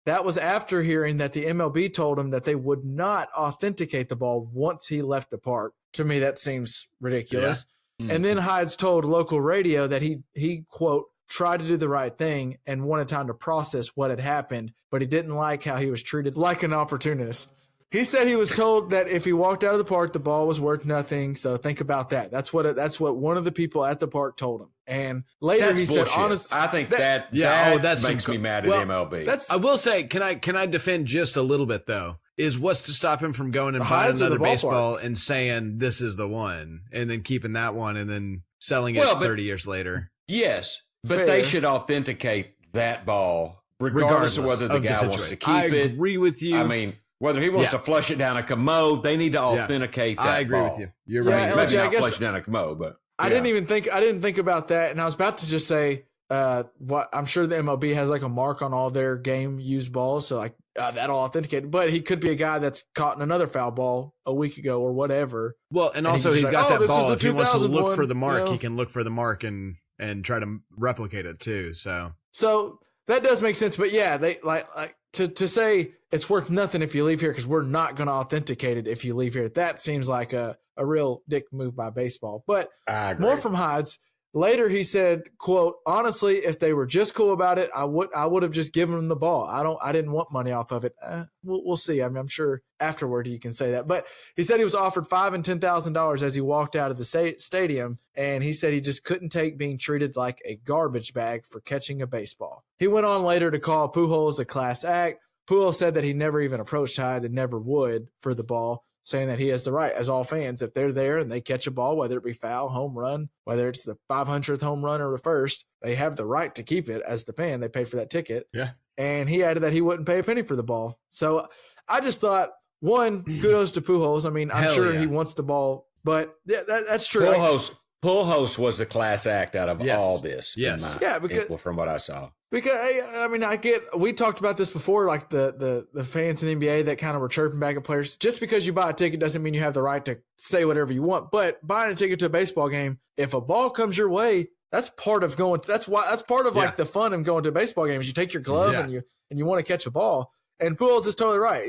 That was after hearing that the MLB told him that they would not authenticate the ball once he left the park. To me, that seems ridiculous. Yeah. And then Hides told local radio that he quote, tried to do the right thing and wanted time to process what had happened, but he didn't like how he was treated like an opportunist. He said he was told that if he walked out of the park, the ball was worth nothing. So think about that. That's what one of the people at the park told him. And later he said, honestly, I think that makes me mad at MLB. I will say, can I defend just a little bit though? Is what's to stop him from going and buying another baseball and saying this is the one, and then keeping that one and then selling it 30 years later? Yes, but they should authenticate that ball regardless of whether the guy wants to keep it. I agree with you. I mean, whether he wants to flush it down a commode, they need to authenticate that ball. I agree with you. You're right. Maybe not flush it down a commode, but I didn't think about that, and I was about to just say, I'm sure the MLB has a mark on all their game used balls, so that'll authenticate. But he could be a guy that's caught in another foul ball a week ago or whatever. Well, and also he's got that ball. If he wants to look for the mark, he can look for the mark and try to replicate it too. So that does make sense. But yeah, they to say it's worth nothing if you leave here because we're not going to authenticate it if you leave here. That seems like a real dick move by baseball. But more from Hides. Later, he said, quote, honestly, if they were just cool about it, I would have just given them the ball. I didn't want money off of it. We'll see. I mean, I'm sure afterward you can say that. But he said he was offered $5,000 and $10,000 as he walked out of the stadium. And he said he just couldn't take being treated like a garbage bag for catching a baseball. He went on later to call Pujols a class act. Pujols said that he never even approached Hyde and never would for the ball, saying that he has the right, as all fans, if they're there and they catch a ball, whether it be foul, home run, whether it's the 500th home run or the first, they have the right to keep it as the fan. They paid for that ticket. Yeah. And he added that he wouldn't pay a penny for the ball. So I just thought, one, kudos to Pujols. I mean, I'm sure he wants the ball, but that's true. Pujols was the class act out of all this. Yes. Because from what I saw. Because I mean, we talked about this before, like the fans in the NBA that kind of were chirping back at players. Just because you buy a ticket doesn't mean you have the right to say whatever you want. But buying a ticket to a baseball game, if a ball comes your way, that's part of going. That's part of like the fun of going to a baseball game is you take your glove and you want to catch a ball. And Pujols is totally right,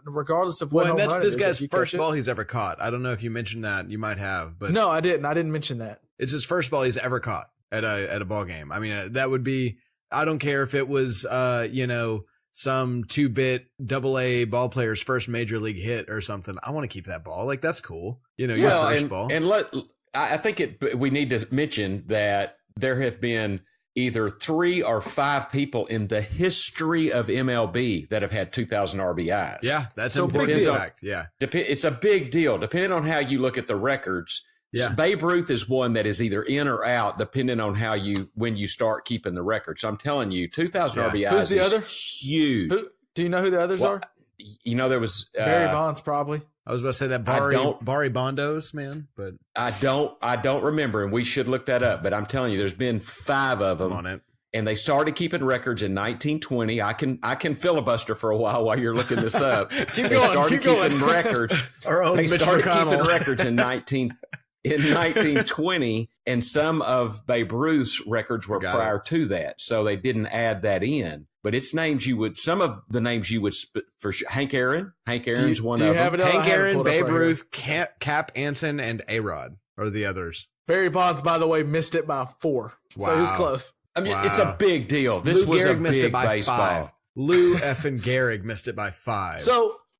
regardless of what. Well, and that's this guy's first ball he's ever caught. I don't know if you mentioned that. You might have, but no, I didn't. I didn't mention that. It's his first ball he's ever caught at a ball game. I mean, that would be. I don't care if it was, some 2-bit AA ball player's first major league hit or something. I want to keep that ball. Like, that's cool. Your first ball. And I think we need to mention that there have been either 3 or 5 people in the history of MLB that have had 2,000 RBIs. Yeah, that's an important fact. Yeah. It's a big deal. Depending on how you look at the records. Yeah. Babe Ruth is one that is either in or out, depending on when you start keeping the record. So I'm telling you, 2,000 RBIs Who's the other? Huge. Do you know who the others are? There was Barry Bonds, probably. I was about to say that Barry Bondos, man, but I don't remember, and we should look that up. But I'm telling you, there's been 5 of them on it. And they started keeping records in 1920. I can filibuster for a while you're looking this up. They started keeping records in 1930. in 1920, and some of Babe Ruth's records were prior to that, so they didn't add that in. But it's names some of the names you would for sure. Hank Aaron's one of them. Hank Aaron, Babe Ruth, Cap Anson, and A-Rod are the others. Barry Bonds, by the way, missed it by 4. Wow. So he was close. I mean, it's a big deal. This was a big baseball. 5. Lou effing Gehrig missed it by 5.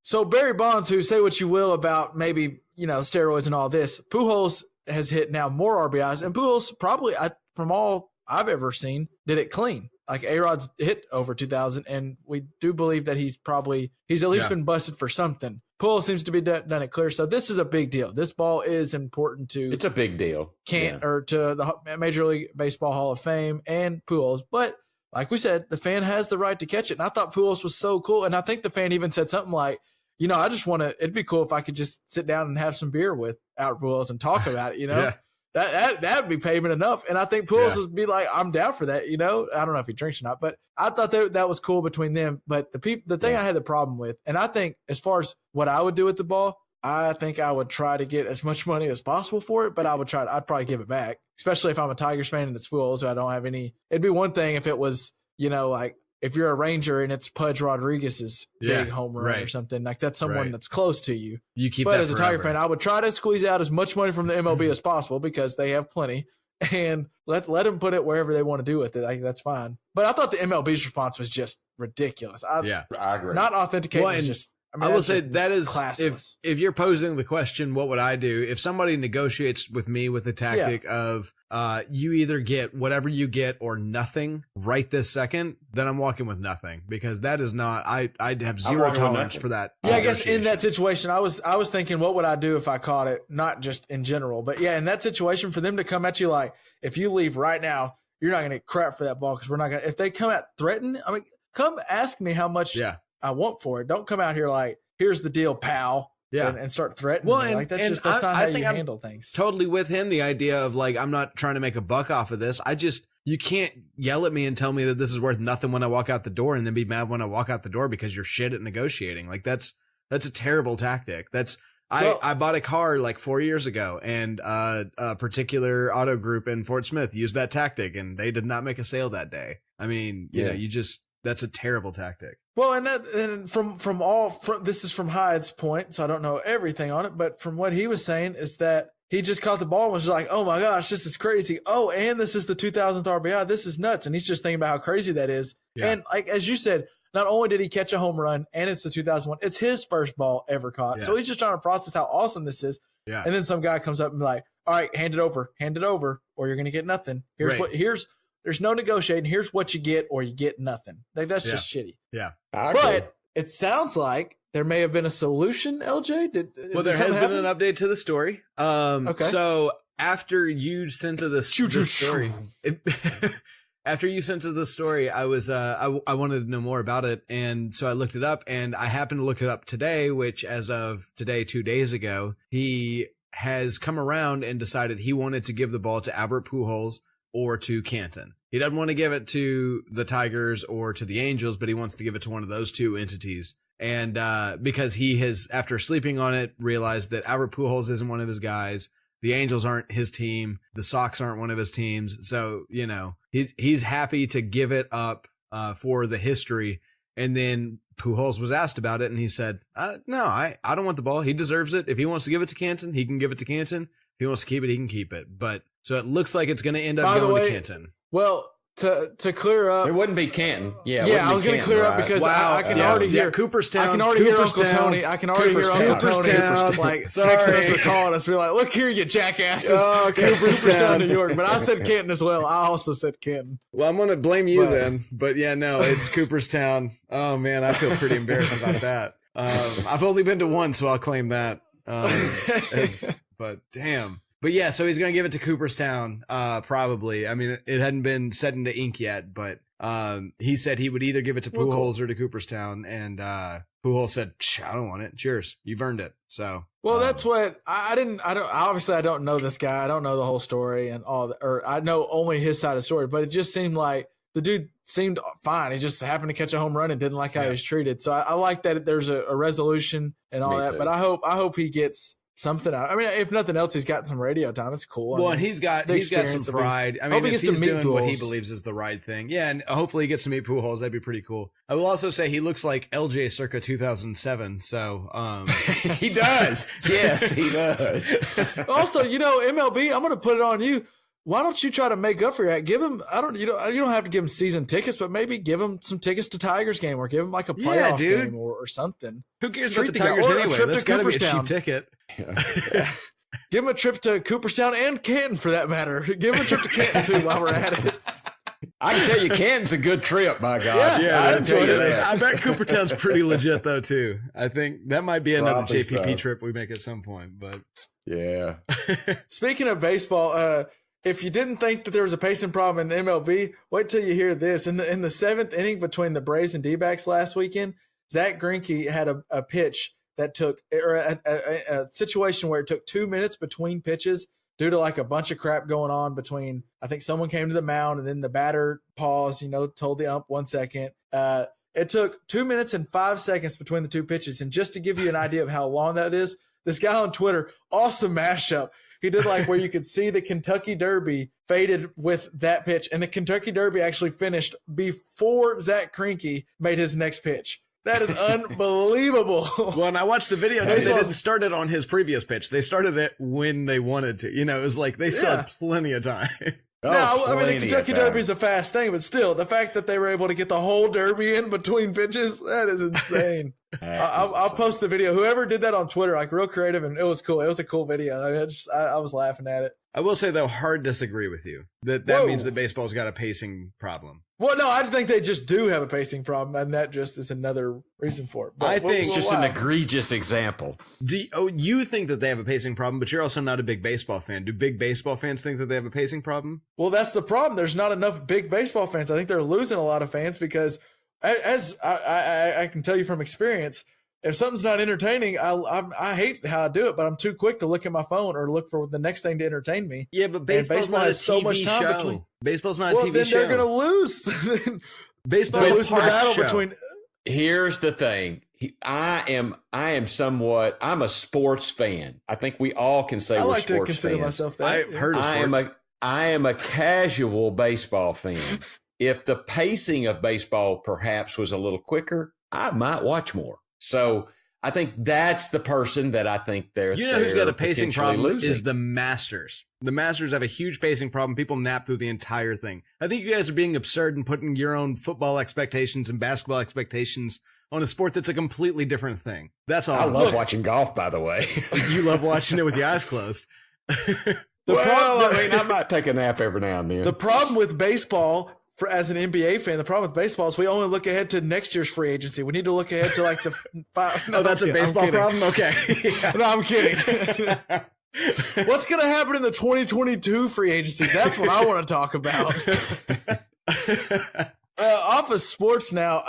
So Barry Bonds, who say what you will about maybe, steroids and all this, Pujols has hit now more RBIs, and Pujols probably, from all I've ever seen, did it clean. Like A-Rod's hit over 2,000, and we do believe that he's at least been busted for something. Pujols seems to be done it clear, so this is a big deal. This ball is important to. It's a big deal. Or to the Major League Baseball Hall of Fame and Pujols, but like we said, the fan has the right to catch it, and I thought Pujols was so cool, and I think the fan even said something like, I just want to. It'd be cool if I could just sit down and have some beer with Albert Pujols and talk about it. Yeah. That'd be payment enough. And I think Pujols would be like, I'm down for that. I don't know if he drinks or not, but I thought that was cool between them. But the thing I had the problem with, and I think as far as what I would do with the ball, I think I would try to get as much money as possible for it, but I'd probably give it back, especially if I'm a Tigers fan and it's Pujols, so I don't have any. It'd be one thing if it was, like if you're a Ranger and it's Pudge Rodriguez's big home run or something, like that's someone that's close to you. You keep but that as a forever. Tiger fan, I would try to squeeze out as much money from the MLB as possible because they have plenty, and let them put it wherever they want to do with it. Like, that's fine. But I thought the MLB's response was just ridiculous. I agree. Not authenticating is just. I will say that is classless. if you're posing the question, what would I do if somebody negotiates with me with the tactic of you either get whatever you get or nothing right this second, then I'm walking with nothing, because that is not I have zero tolerance for that. Yeah, I guess in that situation, I was thinking, what would I do if I caught it? Not just in general, but in that situation, for them to come at you like, if you leave right now, you're not going to get crap for that ball because we're not going to. If they come out threaten, come ask me how much. I want for it. Don't come out here like, here's the deal, pal. And start threatening. Well, and that's not how you handle things. Totally with him. The idea of like, I'm not trying to make a buck off of this. You can't yell at me and tell me that this is worth nothing when I walk out the door, and then be mad when I walk out the door because you're shit at negotiating. Like that's a terrible tactic. I bought a car like 4 years ago, and a particular auto group in Fort Smith used that tactic, and they did not make a sale that day. I mean, that's a terrible tactic. Well, this is from Hyde's point, so I don't know everything on it, but from what he was saying is that he just caught the ball and was like, oh my gosh, this is crazy. Oh, and this is the 2000th RBI. This is nuts. And he's just thinking about how crazy that is. Yeah. And like, as you said, not only did he catch a home run and it's the 2001, it's his first ball ever caught. Yeah. So he's just trying to process how awesome this is. Yeah. And then some guy comes up and be like, all right, hand it over, or you're going to get nothing. There's no negotiating. Here's what you get, or you get nothing. Like, that's just shitty. Yeah. But it sounds like there may have been a solution, LJ. There has been an update to the story. Okay. So after you sent to the story, after you sent to the story, I was I wanted to know more about it, and so I looked it up, and I happened to look it up today, which as of today, 2 days ago, he has come around and decided he wanted to give the ball to Albert Pujols or to Canton. He doesn't want to give it to the Tigers or to the Angels, but he wants to give it to one of those two entities. And because he has, after sleeping on it, realized that Albert Pujols isn't one of his guys. The Angels aren't his team. The Sox aren't one of his teams. So, he's happy to give it up for the history. And then Pujols was asked about it, and he said, no, I don't want the ball. He deserves it. If he wants to give it to Canton, he can give it to Canton. If he wants to keep it, he can keep it. But so it looks like it's going to end up going to Canton. Well, to clear up, it wouldn't be Canton. I was going to clear up because I can already hear Cooperstown. I can already hear Uncle Tony. I can already hear Uncle Tony like texting us or calling us, be like, "Look here, you jackasses!" Cooperstown, New York. But I said Canton as well. I also said Canton. Well, I'm going to blame you then. But no, it's Cooperstown. Oh man, I feel pretty embarrassed about that. I've only been to one, so I'll claim that. But damn. But yeah, so he's going to give it to Cooperstown, probably. I mean, it hadn't been set into ink yet, but he said he would either give it to Pujols or to Cooperstown, and Pujols said, I don't want it. Cheers. You've earned it. So. Well, that's what I don't know this guy. I don't know the whole story and all that, or I know only his side of the story, but it just seemed like the dude seemed fine. He just happened to catch a home run and didn't like how he was treated. So I like that there's a resolution and all that, but I hope he gets something out. I mean, if nothing else, he's got some radio time. It's cool. Well, I mean, and he's got some pride. I hope mean, he if gets he's to meet doing what he Pujols. believes is the right thing. Yeah, and hopefully he gets to meet Pujols. That'd be pretty cool. I will also say he looks like LJ circa 2007. So He does. Yes, he does. Also, MLB, I'm going to put it on you. Why don't you try to make up for that? Give him, you don't have to give him season tickets, but maybe give him some tickets to Tigers game or give him like a playoff game or something. Who cares Treat about the the guy- Tigers or a anyway? trip That's to got to be a Cooperstown. cheap ticket. Give him a trip to Cooperstown and Canton for that matter. Give him a trip to Canton too while we're at it. I can tell you, Canton's a good trip, my God. Yeah, I that's can tell what you it is. that. I bet Cooperstown's pretty legit though too. I think that might be another Probably JPP so. trip we make at some point. But Yeah. Speaking of baseball, if you didn't think that there was a pacing problem in the MLB, wait till you hear this. In the seventh inning between the Braves and D-backs last weekend, Zach Greinke had a pitch that took, or a situation where it took 2 minutes between pitches due to like a bunch of crap going on between, I think someone came to the mound and then the batter paused, told the ump 1 second. It took 2 minutes and 5 seconds between the two pitches. And just to give you an idea of how long that is, this guy on Twitter, awesome mashup. He did like where you could see the Kentucky Derby faded with that pitch. And the Kentucky Derby actually finished before Zach Greinke made his next pitch. That is unbelievable. well, and I watched the video too. They didn't start it on his previous pitch. They started it when they wanted to. It was like they still had plenty of time. No, I mean, the plenty Kentucky of time. Derby is a fast thing, but still, the fact that they were able to get the whole Derby in between pitches, that is insane. I'll post the video. Whoever did that on Twitter, like real creative, and it was cool. It was a cool video. I was laughing at it. I will say though, hard disagree with you. That Whoa. means that baseball's got a pacing problem. Well, no, I think they just do have a pacing problem, and that just is another reason for it. But I think- It's just an egregious example. You think that they have a pacing problem, but you're also not a big baseball fan. Do big baseball fans think that they have a pacing problem? Well, that's the problem. There's not enough big baseball fans. I think they're losing a lot of fans because, as I can tell you from experience, if something's not entertaining, I hate how I do it, but I'm too quick to look at my phone or look for the next thing to entertain me. Yeah, but baseball baseball's not a has so TV much time show. between- Baseball's not a Well, TV then show. they're going to lose. Baseball's They're a losing the park battle show. between. Here's the thing. I'm a sports fan. I think we all can say I we're like to sports consider fans. myself that. I've heard of I am sports. I am a casual baseball fan. If the pacing of baseball perhaps was a little quicker, I might watch more. So I think that's the person that I think they're. Who's got a pacing problem losing. is the Masters. The Masters have a huge pacing problem. People nap through the entire thing. I think you guys are being absurd and putting your own football expectations and basketball expectations on a sport that's a completely different thing. That's all. I love watching golf, by the way. You love watching it with your eyes closed. I might take a nap every now and then. The problem with baseball, as an NBA fan, the problem with baseball is we only look ahead to next year's free agency. We need to look ahead to like the five. Oh, that's a baseball problem? Okay. Yeah. No, I'm kidding. What's going to happen in the 2022 free agency? That's what I want to talk about. Off of sports now,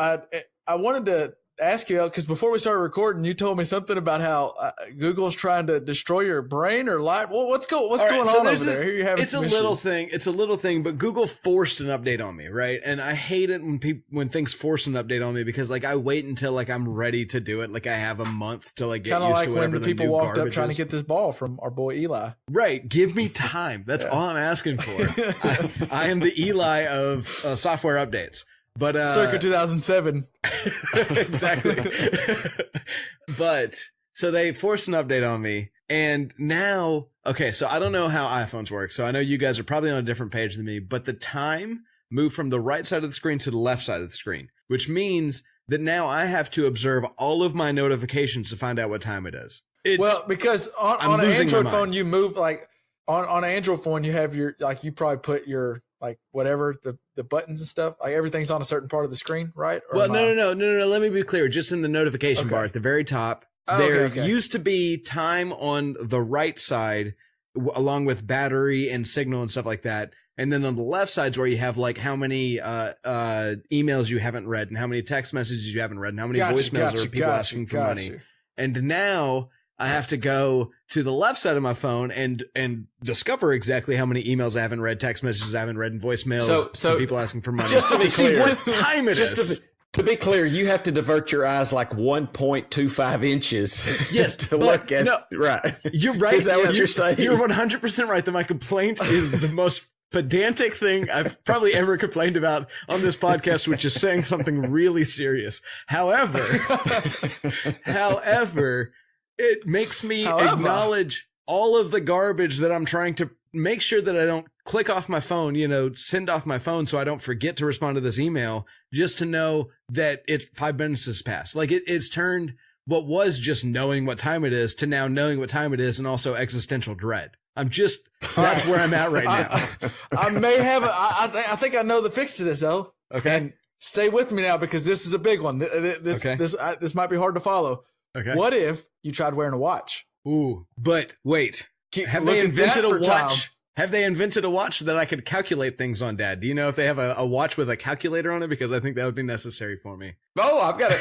I wanted to ask you, because before we started recording, you told me something about how Google's trying to destroy your brain or life. Well, what's going on over there? Here you have It's a little thing. It's a little thing, but Google forced an update on me, right? And I hate it when things force an update on me because like I wait until like I'm ready to do it. Like I have a month to like get kind of used like to when whatever the people new walked up garbage trying is. to get this ball from our boy Eli. Right. Give me time. That's all I'm asking for. I am the Eli of software updates. But circa 2007. Exactly. But so they forced an update on me, and now so I don't know how iPhones work. So I know you guys are probably on a different page than me, but the time moved from the right side of the screen to the left side of the screen, which means that now I have to observe all of my notifications to find out what time it is. Because on an Android phone, you move like on an Android phone, you have your like you probably put your like whatever the buttons and stuff, like everything's on a certain part of the screen, right? Or no. Let me be clear. Just in the notification bar at the very top, there used to be time on the right side, along with battery and signal and stuff like that. And then on the left side's where you have like how many emails you haven't read and how many text messages you haven't read and how many voicemails or people asking for money. And now I have to go to the left side of my phone and discover exactly how many emails I haven't read, text messages I haven't read, and voicemails from people asking for money. Just to be clear, what time it is. To be clear, you have to divert your eyes like 1.25 inches. Yes, to look at. No, right. You're right. Is that what you're saying? You're 100% right that my complaint is the most pedantic thing I've probably ever complained about on this podcast, which is saying something really serious. However, it makes me acknowledge all of the garbage that I'm trying to make sure that I don't click off my phone, send off my phone so I don't forget to respond to this email, just to know that it's 5 minutes has passed. Like it's turned what was just knowing what time it is to now knowing what time it is, and also existential dread. That's where I'm at right now. I think I know the fix to this, though. Okay. And stay with me now, because this is a big one. This might be hard to follow. Okay. What if you tried wearing a watch? Ooh, but wait. Have they invented a watch? Have they invented a watch that I could calculate things on, Dad? Do you know if they have a watch with a calculator on it? Because I think that would be necessary for me. Oh, I've got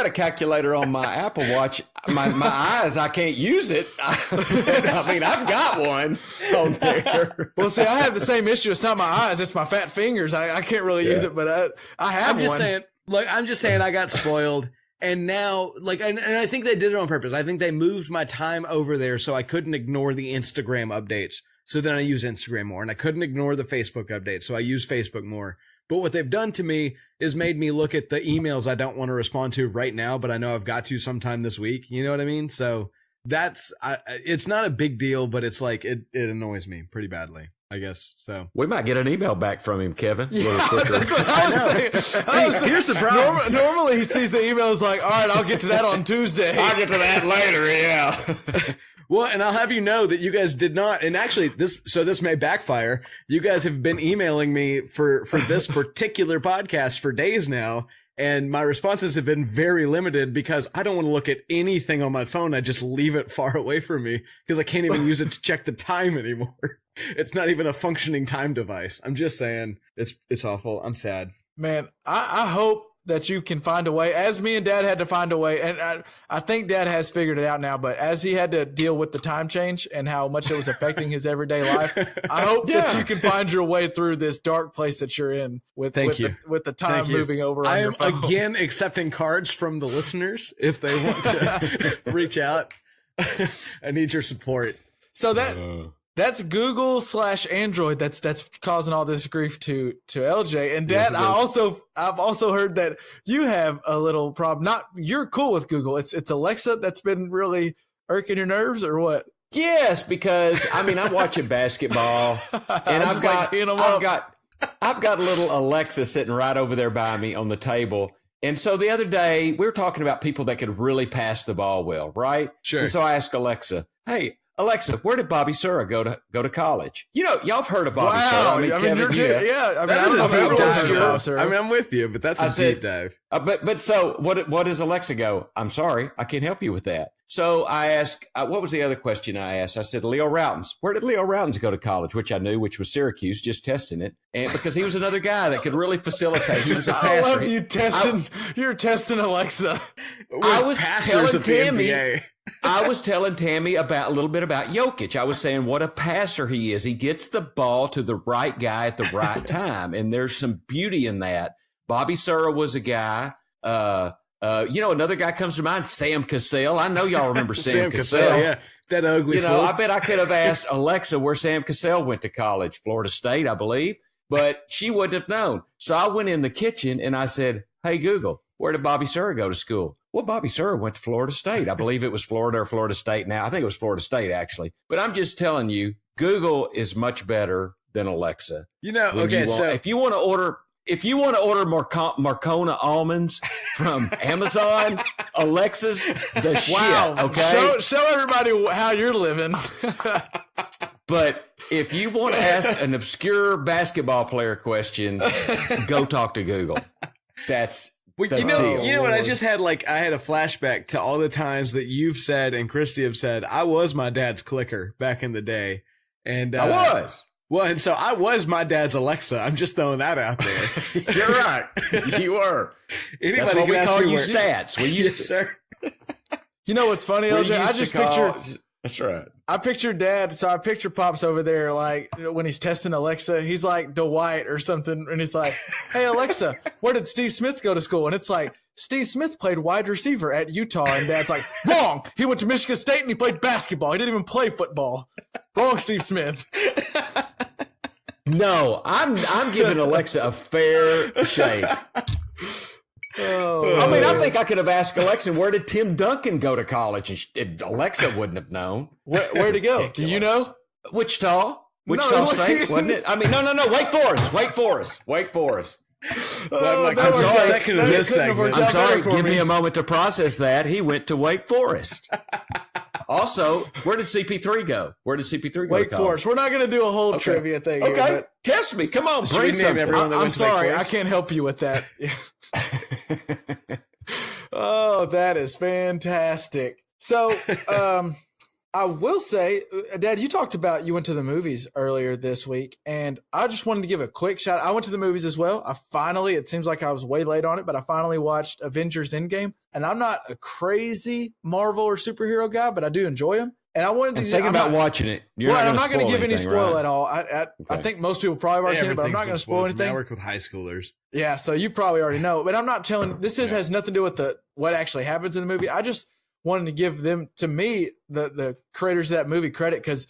a calculator on my Apple Watch. My eyes, I can't use it. I mean, I've got one on there. Well, see, I have the same issue. It's not my eyes; it's my fat fingers. I can't really use it, but I have one. I'm just saying, I got spoiled. And now, and I think they did it on purpose. I think they moved my time over there so I couldn't ignore the Instagram updates. So then I use Instagram more, and I couldn't ignore the Facebook updates. So I use Facebook more. But what they've done to me is made me look at the emails I don't want to respond to right now, but I know I've got to sometime this week. You know what I mean? So it's not a big deal, but it's like, it annoys me pretty badly, I guess. So we might get an email back from him, Kevin. Yeah, that's what I was saying. Here's the problem. Normally he sees the emails like, all right, I'll get to that on Tuesday. I'll get to that later. Yeah. Well, and I'll have you know that you guys did not, and actually this may backfire. You guys have been emailing me for this particular podcast for days now, and my responses have been very limited because I don't want to look at anything on my phone. I just leave it far away from me because I can't even use it to check the time anymore. It's not even a functioning time device. I'm just saying, it's awful. I'm sad. Man, I hope that you can find a way, as me and Dad had to find a way, and I think Dad has figured it out now, but as he had to deal with the time change and how much it was affecting his everyday life, I hope that you can find your way through this dark place that you're in with the time moving over on your phone. I am again accepting cards from the listeners if they want to reach out. I need your support. So that's Google/Android that's causing all this grief to LJ. And Dad, yes, I've also heard that you have a little problem. You're cool with Google. It's Alexa that's been really irking your nerves, or what? Yes, because I'm watching basketball, and I've got a little Alexa sitting right over there by me on the table. And so the other day we were talking about people that could really pass the ball well, right? Sure. And so I asked Alexa, "Hey, Alexa, where did Bobby Sura go to college?" Y'all have heard of Bobby Sura. Kevin, that is a deep dive. I'm with you, but that's a deep dive. But so what does Alexa go? "I'm sorry, I can't help you with that." So I asked, what was the other question I asked? I said, Leo Routins. Where did Leo Routins go to college? Which I knew, which was Syracuse, just testing it. And because he was another guy that could really facilitate. He was a passer. I love you you're testing Alexa. I was telling Tammy. I was telling Tammy a little bit about Jokic. I was saying what a passer he is. He gets the ball to the right guy at the right time. And there's some beauty in that. Bobby Sura was a guy. Another guy comes to mind, Sam Cassell. I know y'all remember Sam Cassell. Yeah, that ugly fool. I bet I could have asked Alexa where Sam Cassell went to college, Florida State, I believe, but she wouldn't have known. So I went in the kitchen and I said, "Hey, Google, where did Bobby Sura go to school?" Well, Bobby Sura went to Florida State. I believe it was Florida or Florida State now. I think it was Florida State, actually. But I'm just telling you, Google is much better than Alexa. If you want to order Marcona almonds from Amazon, Alexa's the shit, okay? Show everybody how you're living. But if you want to ask an obscure basketball player question, go talk to Google. That's the deal. You know what? I had a flashback to all the times that you've said and Christy have said, I was my dad's clicker back in the day. And I was. Well, and so I was my dad's Alexa. I'm just throwing that out there. You're right. You were. Anybody That's what can we ask call me you stats. Yes, sir. You know what's funny, LJ? That's right. I picture Dad, so I picture Pops over there, like when he's testing Alexa, he's like Dwight or something, and he's like, "Hey Alexa, where did Steve Smith go to school?" And it's like, Steve Smith played wide receiver at Utah, and Dad's like, "Wrong. He went to Michigan State and he played basketball. He didn't even play football. Wrong, Steve Smith." No, I'm giving Alexa a fair shake. Oh, I mean, I think I could have asked Alexa, where did Tim Duncan go to college? And Alexa wouldn't have known. Where'd he go? Ridiculous. Do you know? Wichita State, wasn't it? I mean, no, Wake Forest. I'm that was like- second of that this couldn't have segment. worked I'm out sorry. better for Give me a moment to process that. He went to Wake Forest. Also, where did CP3 go? Where did CP3 go? Wake to college? Forest. We're not going to do a whole trivia thing. Here, Okay, but test me. Come on, Should we bring name something. everyone that I'm went to Wake sorry. I Forest? can't help you with that. Oh, that is fantastic. So, I will say, Dad, you talked about you went to the movies earlier this week, and I just wanted to give a quick shout. I went to the movies as well. It seems like I was way late on it, but I finally watched Avengers Endgame, and I'm not a crazy Marvel or superhero guy, but I do enjoy them. And I wanted to Think about watching it. You're I'm not not going to give any anything, spoil right? at all. I think most people probably already seen it, but I'm not going to spoil anything. I work with high schoolers. Yeah, so you probably already know, but I'm not telling. This has nothing to do with what actually happens in the movie. I just wanted to give them, to me, the creators of that movie credit, because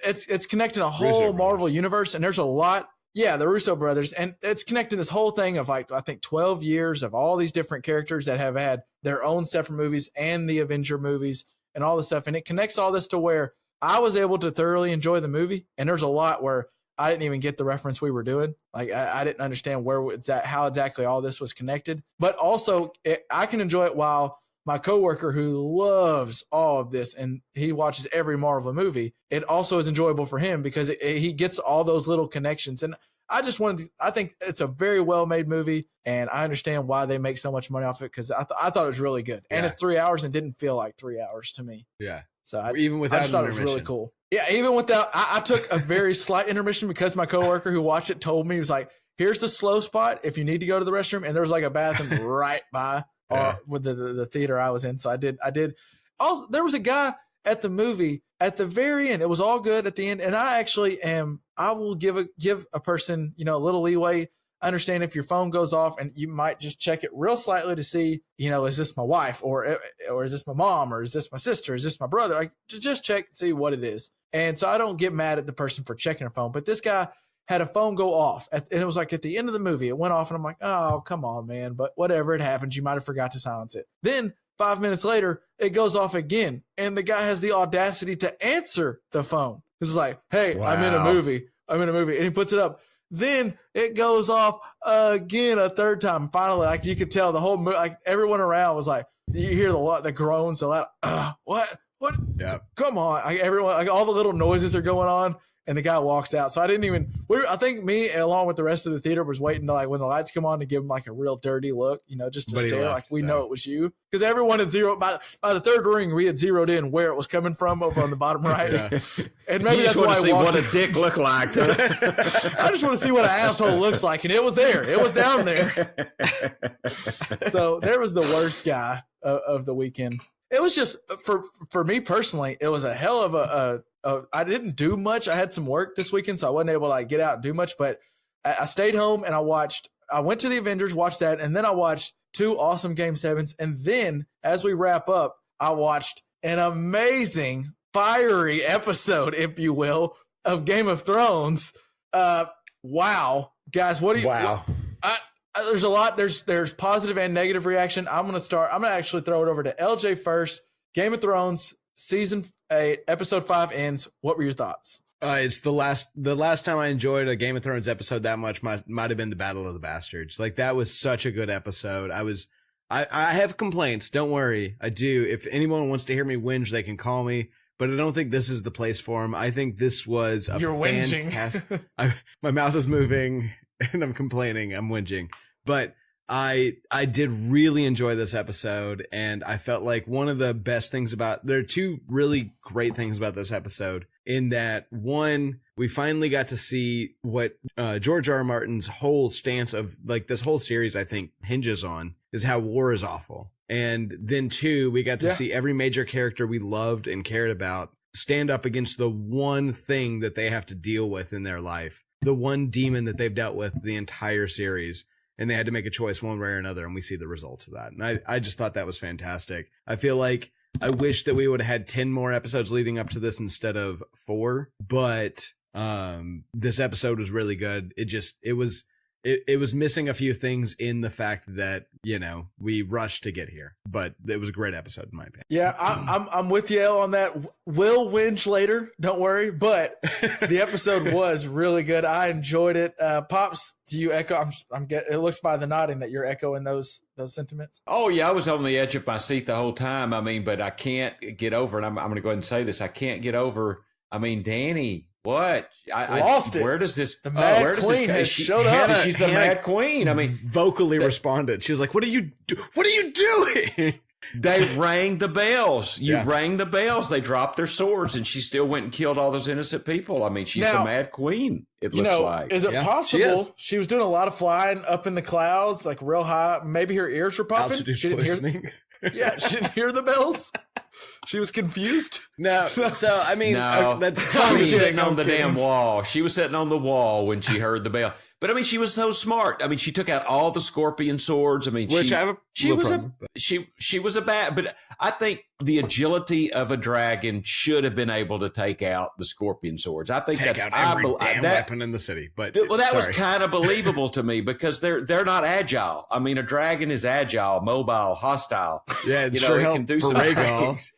it's connecting a whole Russo Marvel brothers. universe, and there's a lot. Yeah, the Russo brothers, and it's connecting this whole thing of like I think 12 years of all these different characters that have had their own separate movies and the Avenger movies and all this stuff, and it connects all this to where I was able to thoroughly enjoy the movie, and there's a lot where I didn't even get the reference we were doing. Like I didn't understand how exactly all this was connected, but also I can enjoy it while my coworker who loves all of this and he watches every Marvel movie, it also is enjoyable for him because he gets all those little connections. And I think it's a very well-made movie, and I understand why they make so much money off it because I thought it was really good. And it's 3 hours and didn't feel like 3 hours to me. Yeah. So Even without I just thought it was intermission. really cool. Yeah, even without, I took a very slight intermission because my coworker who watched it told me, he was like, "Here's the slow spot if you need to go to the restroom," and there was like a bathroom right by with the theater I was in. So I did. Also, there was a guy at the movie at the very end. It was all good at the end, and I will give a person a little leeway. I understand if your phone goes off and you might just check it real slightly to see, is this my wife or is this my mom or is this my sister? Is this my brother? Like just check and see what it is. And so I don't get mad at the person for checking her phone, but this guy had a phone go off and it was like at the end of the movie, it went off and I'm like, oh, come on, man. But whatever, it happens. You might've forgot to silence it. Then 5 minutes later, it goes off again. And the guy has the audacity to answer the phone. It's like, "Hey, Wow. I'm in a movie. And he puts it up. Then it goes off again a third time. Finally, like you could tell the whole like everyone around was like, you hear the groans, the loud, what? Yeah. Come on. Everyone, like all the little noises are going on. And the guy walks out. So I didn't even, I think me along with the rest of the theater was waiting to like when the lights come on to give him like a real dirty look, just to But he stare left, like we so. know it was you. Because everyone had by the third ring, we had zeroed in where it was coming from over on the bottom right. Yeah. And maybe You that's just want why to I see walked what in. a dick look like. I just want to see what an asshole looks like. And it was there. It was down there. So there was the worst guy of the weekend. It was just, for me personally, it was a hell of I didn't do much. I had some work this weekend, so I wasn't able to like get out and do much, but I stayed home and I went to the Avengers, watched that, and then I watched 2 awesome Game 7s. And then as we wrap up, I watched an amazing, fiery episode, if you will, of Game of Thrones. Wow. Guys, what do you... Wow. There's a lot. There's positive and negative reaction. I'm going to actually throw it over to LJ first. Game of Thrones, season 8, episode 5 ends. What were your thoughts? It's the last time I enjoyed a Game of Thrones episode that much might have been the Battle of the Bastards. Like that was such a good episode. I have complaints. Don't worry. I do. If anyone wants to hear me whinge, they can call me. But I don't think this is the place for them. I think this was a You're whinging. My mouth is moving and I'm complaining. I'm whinging. But I did really enjoy this episode, and I felt like one of the best things there are 2 really great things about this episode, in that one, we finally got to see what George R. R. Martin's whole stance of like this whole series, I think, hinges on, is how war is awful. And then 2, we got to see every major character we loved and cared about stand up against the one thing that they have to deal with in their life, the one demon that they've dealt with the entire series, and they had to make a choice one way or another, and we see the results of that. And I just thought that was fantastic. I feel like I wish that we would have had 10 more episodes leading up to this instead of 4, but this episode was really good. It was missing a few things in the fact that, you know, we rushed to get here, but it was a great episode in my opinion. Yeah, I'm with you on that. We'll whinge later, don't worry. But the episode was really good. I enjoyed it. Pops, do you echo? It looks by the nodding that you're echoing those sentiments. Oh yeah, I was on the edge of my seat the whole time. I mean, but I can't get over, and I'm going to go ahead and say this. I can't get over. I mean, Danny. What? I lost it. Where does this? The Mad Queen has showed up. She's the Mad Queen. I mean, vocally responded. She was like, "What are you doing?" They rang the bells. You rang the bells. They dropped their swords, and she still went and killed all those innocent people. I mean, she's the Mad Queen. It looks like. Is it possible she was doing a lot of flying up in the clouds, like real high? Maybe her ears were popping. She didn't hear. Yeah, she didn't hear the bells. She was confused. No, so I mean, that's she was sitting on the damn wall. She was sitting on the wall when she heard the bell. But I mean, she was so smart. I mean, she took out all the scorpion swords. I mean, she was a bad. But I think the agility of a dragon should have been able to take out the scorpion swords. I think that's every weapon in the city. But that was kind of believable to me because they're not agile. I mean, a dragon is agile, mobile, hostile. Yeah, it can do some things.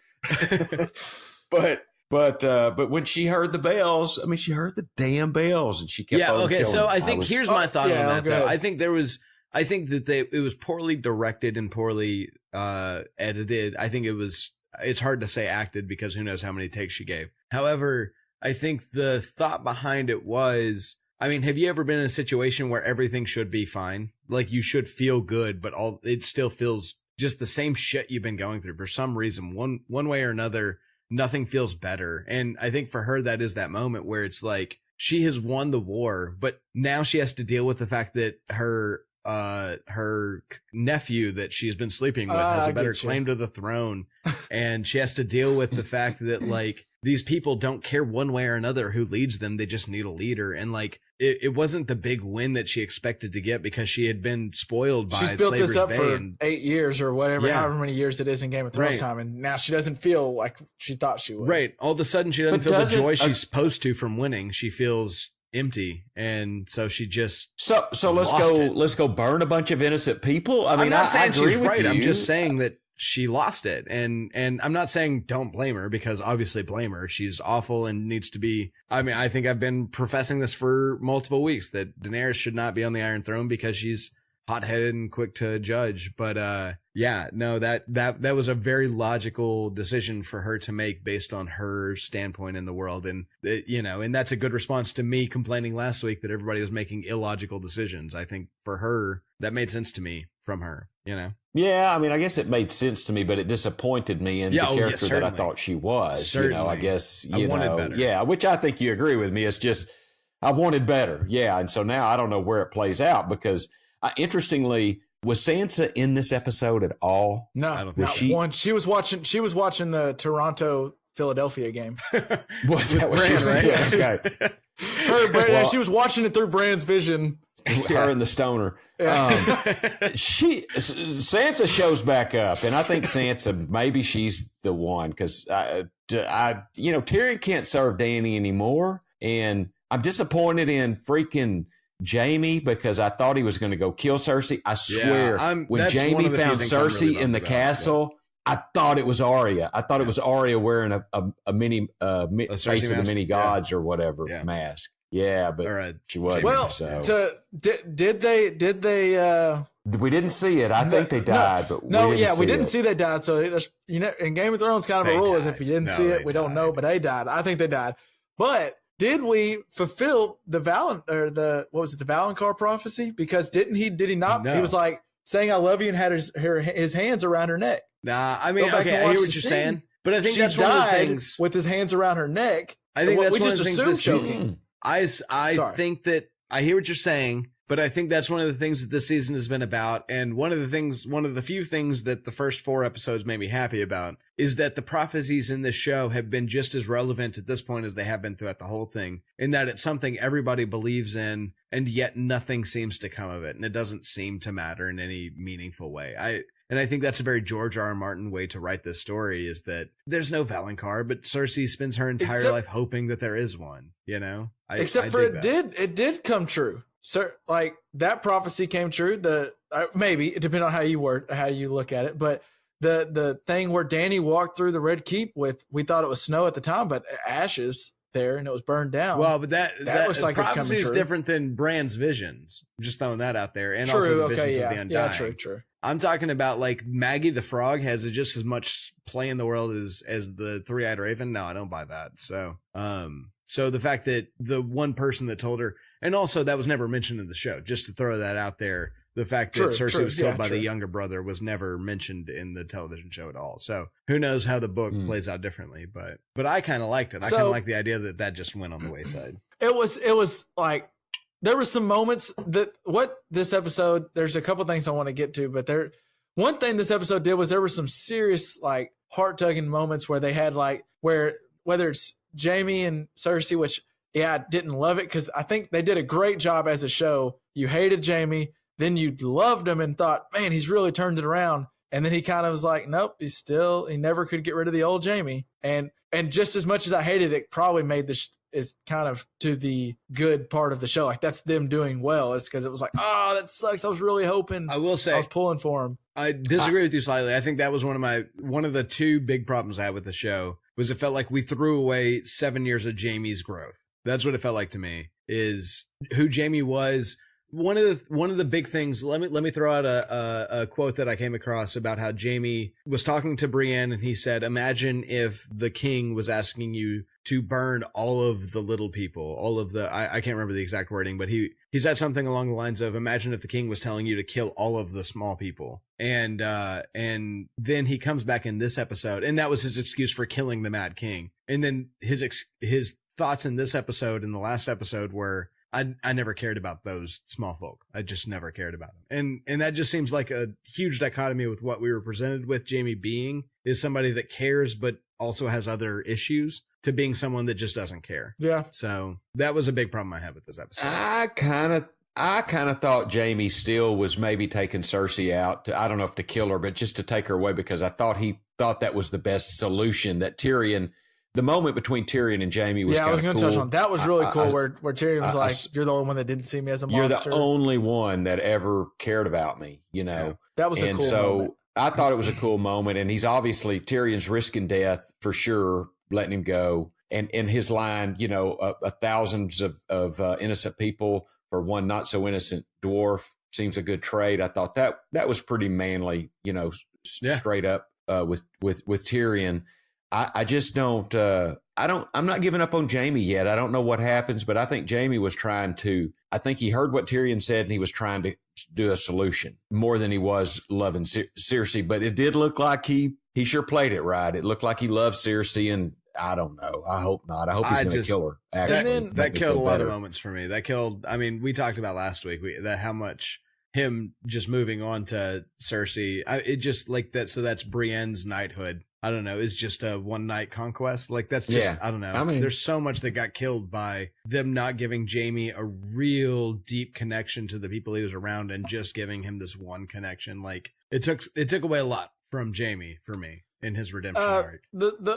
But when she heard the bells, I mean, she heard the damn bells, and she kept on killing. So I think here's my thought on that. Though I think that it was poorly directed and poorly edited. I think it's hard to say acted because who knows how many takes she gave. However, I think the thought behind it was, I mean, have you ever been in a situation where everything should be fine? Like you should feel good, but it still feels just the same shit you've been going through for some reason, one way or another. Nothing feels better. And I think for her, that is that moment where it's like she has won the war, but now she has to deal with the fact that her nephew that she's been sleeping with has a better claim to the throne. And she has to deal with the fact that like these people don't care one way or another who leads them. They just need a leader. And like, it wasn't the big win that she expected to get because she had been spoiled by She's built Slaver's this up Bay for 8 years or whatever, however many years it is in Game of Thrones time. And now she doesn't feel like she thought she would. Right. All of a sudden she doesn't feel the joy she's supposed to from winning. She feels empty. And so she just So let's go burn a bunch of innocent people. I mean, I'm not saying I agree she's with right. you. I'm just saying that she lost it. And I'm not saying don't blame her because obviously blame her. She's awful and needs to be. I mean, I think I've been professing this for multiple weeks that Daenerys should not be on the Iron Throne because she's hot-headed and quick to judge. But that was a very logical decision for her to make based on her standpoint in the world. And and that's a good response to me complaining last week that everybody was making illogical decisions. I think for her, that made sense to me from her, Yeah, I mean, I guess it made sense to me, but it disappointed me in the character that I thought she was. Certainly. I guess, I wanted better. Yeah, which I think you agree with me. It's just, I wanted better. Yeah, and so now I don't know where it plays out because, interestingly, was Sansa in this episode at all? No, I don't think not one. She was watching the Toronto-Philadelphia game. Was that what she was right? Yeah, okay. She was watching it through Bran's vision. Her and the stoner. Sansa shows back up, and I think Sansa, maybe she's the one because Tyrion can't serve Dany anymore, and I'm disappointed in freaking Jaime because I thought he was going to go kill Cersei. I swear, when Jaime found Cersei really in the castle. I thought it was Arya. I thought it was Arya wearing a mini face of the mini gods or whatever mask. Yeah, but she wasn't. Well, did they? We didn't see it. I think they died, but we didn't see they died. So in Game of Thrones, kind of a rule is if you didn't see it, we don't know. But they died. I think they died. But did we fulfill the Valonqar prophecy? Because did he not? No. He was like saying "I love you" and had his hands around her neck. Nah, I mean, okay, I hear what you're saying, but I think she that's died one of the things with his hands around her neck. I think that's we one just of the things assumed choking. I think that I hear what you're saying, But I think that's one of the things that this season has been about. And one of the few things that the first 4 episodes made me happy about is that the prophecies in this show have been just as relevant at this point as they have been throughout the whole thing, in that it's something everybody believes in, and yet nothing seems to come of it. And it doesn't seem to matter in any meaningful way. And I think that's a very George R. R. Martin way to write this story, is that there's no Valonqar, but Cersei spends her entire life hoping that there is one, you know? It did come true. So, like, that prophecy came true. Maybe, it depends on how you look at it, but the thing where Dany walked through the Red Keep we thought it was snow at the time, but ashes there, and it was burned down. Well, but that looks like it's coming prophecy is true. different than Bran's visions. I'm just throwing that out there. And also the visions of the Undying. True. I'm talking about, like, Maggie the Frog has just as much play in the world as the Three-Eyed Raven. No, I don't buy that. So the fact that the one person that told her, and also that was never mentioned in the show, just to throw that out there, the fact that Cersei was killed by the younger brother was never mentioned in the television show at all. So who knows how the book plays out differently, but I kind of liked it. I kind of like the idea that just went on the wayside. It was like, there were some moments this episode, there's a couple things I want to get to, but one thing this episode did was there were some serious, like, heart-tugging moments where they had, like, whether it's Jaime and Cersei, which, I didn't love it, because I think they did a great job as a show. You hated Jaime, then you loved him and thought, man, he's really turned it around. And then he kind of was like, nope, he never could get rid of the old Jaime. And just as much as I hated it, probably made this is kind of to the good part of the show. Like, that's them doing well. It's because it was like, oh, that sucks. I was really hoping. I will say, I was pulling for him. I disagree with you slightly. I think that was one of the 2 big problems I had with the show, was it felt like we threw away 7 years of Jaime's growth. That's what it felt like to me, is who Jaime was. One of the big things, let me throw out a quote that I came across about how Jaime was talking to Brienne, and he said, imagine if the king was asking you to burn all of the little people, all of the, I can't remember the exact wording, but he said something along the lines of, imagine if the king was telling you to kill all of the small people. And then he comes back in this episode, and that was his excuse for killing the Mad King. And then his thoughts in this episode and the last episode were, I never cared about those small folk. I just never cared about them. And that just seems like a huge dichotomy with what we were presented with Jaime being, is somebody that cares but also has other issues, to being someone that just doesn't care. Yeah. So that was a big problem I had with this episode. I kind of thought Jaime still was maybe taking Cersei out I don't know if to kill her, but just to take her away, because I thought he thought that was the best solution. That Tyrion, the moment between Tyrion and Jaime was kind of cool. I was going to touch on that. Was really cool, where Tyrion was like, you're the only one that didn't see me as a monster. You're the only one that ever cared about me, you know. Yeah, that was a cool moment. I thought it was a cool moment, and he's obviously, Tyrion's risking death for sure, letting him go. And in his line, you know, thousands of innocent people for one not so innocent dwarf seems a good trade. I thought that was pretty manly, you know, straight up with Tyrion. I just don't. I'm not giving up on Jaime yet. I don't know what happens, but I think Jaime was trying to. I think he heard what Tyrion said, and he was trying to do a solution more than he was loving Cersei. But it did look like he sure played it right. It looked like he loved Cersei, and I don't know. I hope not. I hope he's going to kill her. Actually, that killed a lot of moments for me. That killed. I mean, we talked about last week that how much him just moving on to Cersei. It just like that. So that's Brienne's knighthood. I don't know. It's just a one night conquest. Like that's just, I don't know. I mean, there's so much that got killed by them not giving Jaime a real deep connection to the people he was around, and just giving him this one connection. Like it took away a lot from Jaime for me in his redemption arc.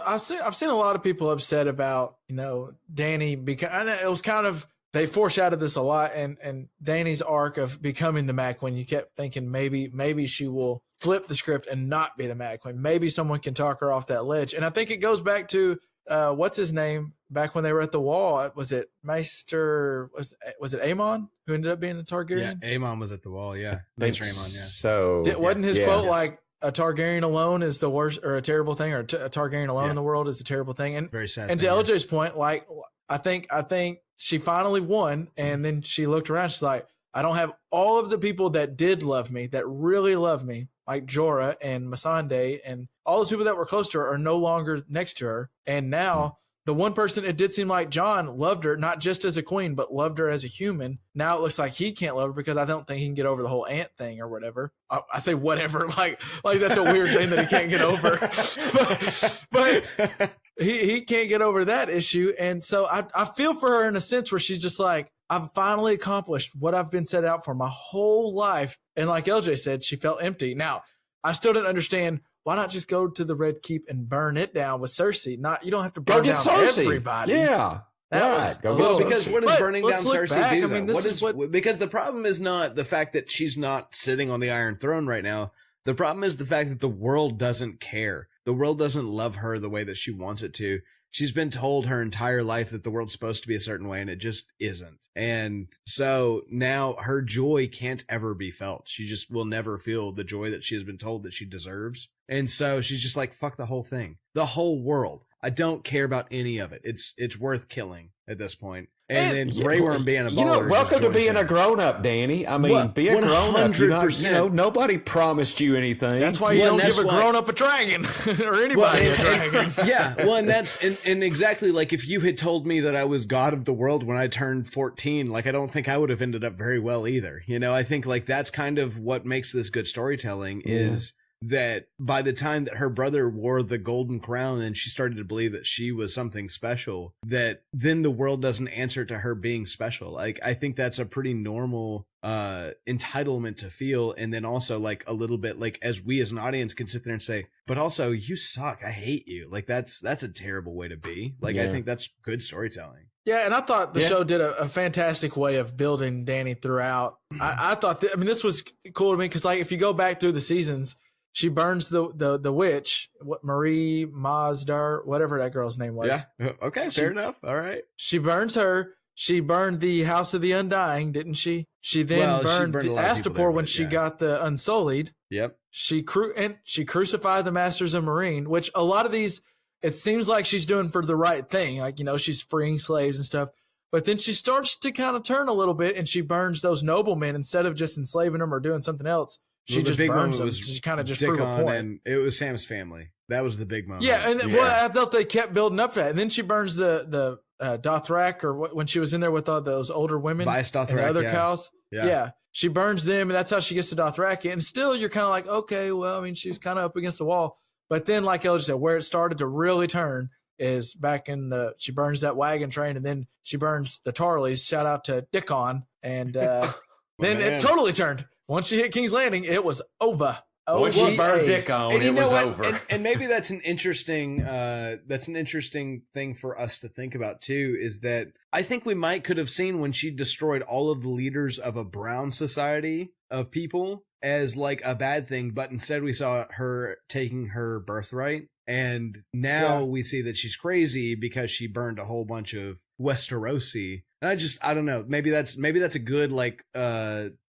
I've seen a lot of people upset about, you know, Dany, because it was kind of, they foreshadowed this a lot, and Dany's arc of becoming the Mad Queen. You kept thinking maybe she will flip the script and not be the Mad Queen. Maybe someone can talk her off that ledge. And I think it goes back to what's his name back when they were at the wall. Was it Maester? Was it Aemon who ended up being the Targaryen? Yeah, Aemon was at the wall. Yeah, Maester Aemon. Yeah. So wasn't his quote like, "A Targaryen alone is the worst, or a terrible thing, or a Targaryen alone in the world is a terrible thing"? And very sad. And to LJ's point, like I think she finally won, and then she looked around. She's like, I don't have all of the people that did love me, that really love me, like Jorah and Missandei, and all those people that were close to her are no longer next to her. And now the one person, it did seem like John loved her, not just as a queen, but loved her as a human. Now it looks like he can't love her because I don't think he can get over the whole ant thing or whatever. I say whatever, like that's a weird thing that he can't get over. but he can't get over that issue. And so I feel for her in a sense where she's just like, I've finally accomplished what I've been set out for my whole life. And like LJ said, she felt empty. Now, I still didn't understand, why not just go to the Red Keep and burn it down with Cersei? You don't have to burn down Cersei. Everybody. Yeah. Because what does burning down Cersei do? I mean, because the problem is not the fact that she's not sitting on the Iron Throne right now. The problem is the fact that the world doesn't care. The world doesn't love her the way that she wants it to. She's been told her entire life that the world's supposed to be a certain way, and it just isn't. And so now her joy can't ever be felt. She just will never feel the joy that she has been told that she deserves. And so she's just like, fuck the whole thing. The whole world. I don't care about any of it. It's worth killing at this point. And then Grey Worm being a baller. Welcome to being a grown-up, Danny. I mean, be a grown-up. 100%. Nobody promised you anything. That's why you don't give a grown-up a dragon or anybody a dragon. Yeah, well, and that's and exactly like if you had told me that I was god of the world when I turned 14, like I don't think I would have ended up very well either. I think like that's kind of what makes this good storytelling is that by the time that her brother wore the golden crown and she started to believe that she was something special, that then the world doesn't answer to her being special. Like, I think that's a pretty normal entitlement to feel. And then also like a little bit like as we as an audience can sit there and say, but also you suck. I hate you. Like that's a terrible way to be. Like, I think that's good storytelling. Yeah, and I thought the show did a fantastic way of building Dany throughout. I thought, this was cool to me because like if you go back through the seasons, she burns the witch, Marie Masdar, whatever that girl's name was. Yeah. Okay. Fair enough. All right. She burns her. She burned the House of the Undying, didn't she? She then burned the Astapor when she got the Unsullied. Yep. She crucified the Masters of Marine, which a lot of these, it seems like she's doing for the right thing. Like, she's freeing slaves and stuff. But then she starts to kind of turn a little bit and she burns those noblemen instead of just enslaving them or doing something else. She just burns them. She kind of just proved a point. And it was Sam's family. That was the big moment. Yeah, and well, I thought they kept building up that. And then she burns the Dothrak, or when she was in there with all those older women Vice Dothrak, and the other cows. Yeah. She burns them, and that's how she gets to Dothraki. And still, you're kind of like, okay, well, she's kind of up against the wall. But then, like LJ said, where it started to really turn is back in she burns that wagon train, and then she burns the Tarleys. Shout out to Dickon. And then it totally turned. Once she hit King's Landing, it was over. Once she burned Dickon, it was over. And maybe that's an interesting thing for us to think about too, is that I think we could have seen when she destroyed all of the leaders of a brown society of people as like a bad thing, but instead we saw her taking her birthright. And now we see that she's crazy because she burned a whole bunch of Westerosi. And I don't know. Maybe that's a good like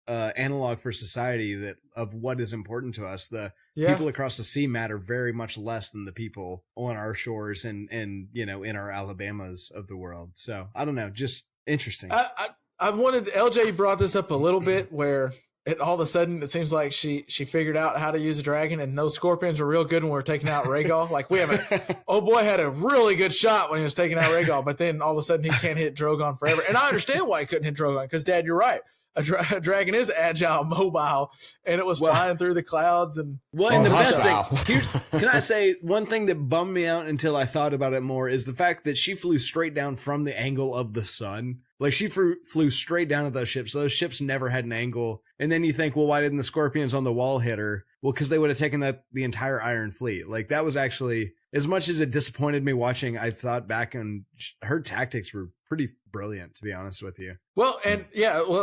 analog for society that of what is important to us. The people across the sea matter very much less than the people on our shores and in our Alabamas of the world. So I don't know. Just interesting. I wanted LJ brought this up a little bit where all of a sudden it seems like she figured out how to use a dragon, and those scorpions were real good when we were taking out Rhaegal. Like oh boy had a really good shot when he was taking out Rhaegal, but then all of a sudden he can't hit Drogon forever. And I understand why he couldn't hit Drogon, because Dad, you're right. A dragon is agile, mobile, and it was flying through the clouds. And the best thing, can I say one thing that bummed me out until I thought about it more is the fact that she flew straight down from the angle of the sun. Like she flew straight down at those ships. Those ships never had an angle. And then you think, well, why didn't the scorpions on the wall hit her? Well, because they would have taken the entire Iron Fleet. Like that was actually, as much as it disappointed me watching, I thought back and her tactics were pretty brilliant, to be honest with you. Well, and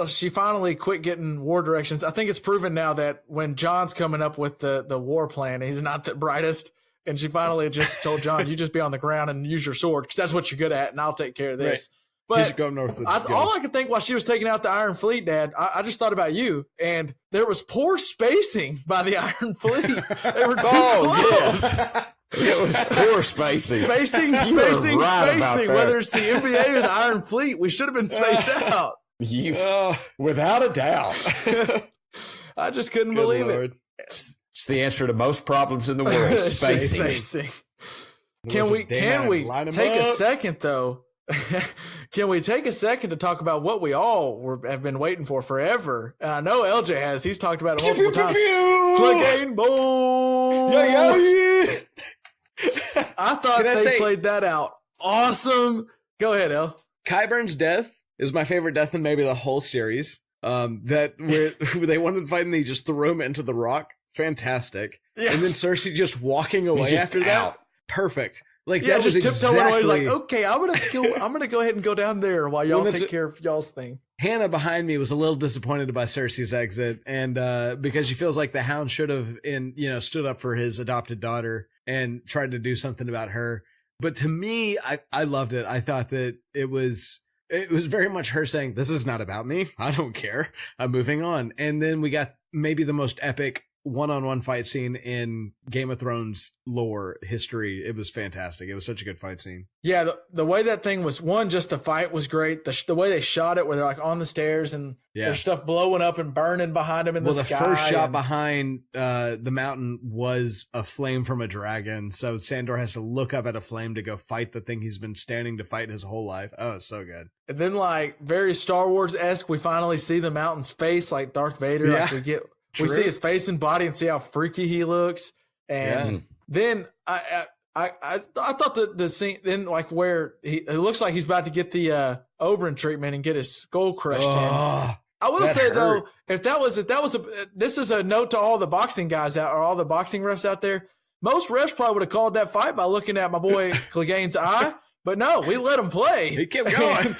she finally quit getting war directions. I think it's proven now that when John's coming up with the war plan, he's not the brightest. And she finally just told John, you just be on the ground and use your sword, because that's what you're good at, and I'll take care of this. Right. But all I could think while she was taking out the Iron Fleet, Dad, I just thought about you, and there was poor spacing by the Iron Fleet. They were too close. Yes. It was poor spacing. Spacing. Whether it's the NBA or the Iron Fleet, we should have been spaced out. Without a doubt. I just couldn't believe it. It's the answer to most problems in the world. Spacing. Can we take a second though? Can we take a second to talk about what we all have been waiting for forever? And I know LJ has. He's talked about it multiple times. Clegane Bowl. Yeah. I thought they played that out. Awesome. Go ahead, El. Qyburn's death is my favorite death in maybe the whole series. That where they wanted to fight and they just threw him into the rock. Fantastic. Yeah. And then Cersei just walking away after that. Perfect. Like that was tiptoeing away. Like, okay, I'm gonna go ahead and go down there while y'all take care of y'all's thing. Hannah behind me was a little disappointed by Cersei's exit, and because she feels like the Hound should have stood up for his adopted daughter and tried to do something about her. But to me, I loved it. I thought that it was very much her saying, "This is not about me. I don't care. I'm moving on." And then we got maybe the most epic one-on-one fight scene in Game of Thrones lore history. It was fantastic. It was such a good fight scene. Yeah, the way that thing was, just the fight was great. The way they shot it, where they're like on the stairs and there's stuff blowing up and burning behind them in the sky. Well, the first shot behind the mountain was a flame from a dragon. So Sandor has to look up at a flame to go fight the thing he's been standing to fight his whole life. Oh, it's so good. And then, like, very Star Wars-esque, we finally see the mountain's face, like Darth Vader. Yeah. Like we see his face and body and see how freaky he looks. And then I thought the scene then, like, where it looks like he's about to get the Oberyn treatment and get his skull crushed in. I will say though, if that was this is a note to all the boxing guys out, or all the boxing refs out there. Most refs probably would have called that fight by looking at my boy Clegane's eye, but no, we let him play. He kept going,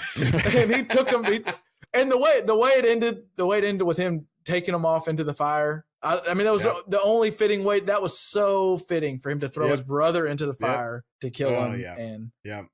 and he took him. And the way it ended with him taking him off into the fire. I mean, that was the only fitting way. That was so fitting for him to throw his brother into the fire to kill him. Yeah. And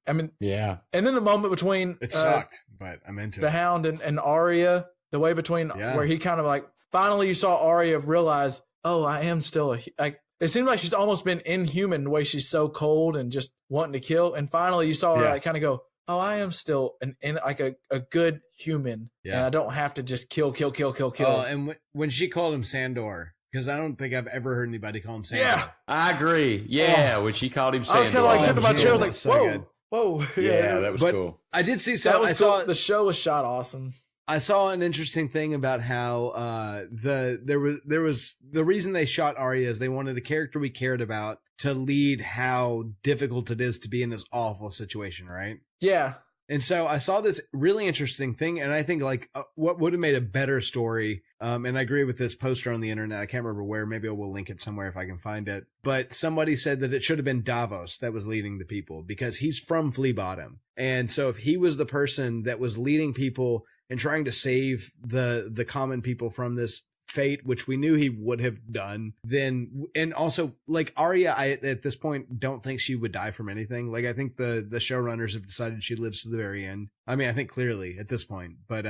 I mean, and then the moment between it sucked, but I'm into the Hound and Arya. The way between where he kind of like finally you saw Arya realize, oh, I am still like. It seems like she's almost been inhuman the way she's so cold and just wanting to kill. And finally, you saw her like kind of go, oh, I am still a good human, and I don't have to just kill. Oh, and when she called him Sandor, because I don't think I've ever heard anybody call him Sandor. Yeah, I agree. Yeah, when she called him Sandor, I was kind of like sitting in my chair. I was like, so whoa. Yeah, that was cool. I did see the show was shot awesome. I saw an interesting thing about how there was the reason they shot Arya is they wanted a character we cared about to lead how difficult it is to be in this awful situation, right? Yeah. And so I saw this really interesting thing, and I think like what would have made a better story, and I agree with this poster on the internet, I can't remember where, maybe I will link it somewhere if I can find it, but somebody said that it should have been Davos that was leading the people, because he's from Flea Bottom. And so if he was the person that was leading people and trying to save the common people from this fate, which we knew he would have done, then, and also like Arya, I at this point don't think she would die from anything. Like I think the showrunners have decided she lives to the very end. I mean, I think clearly at this point, but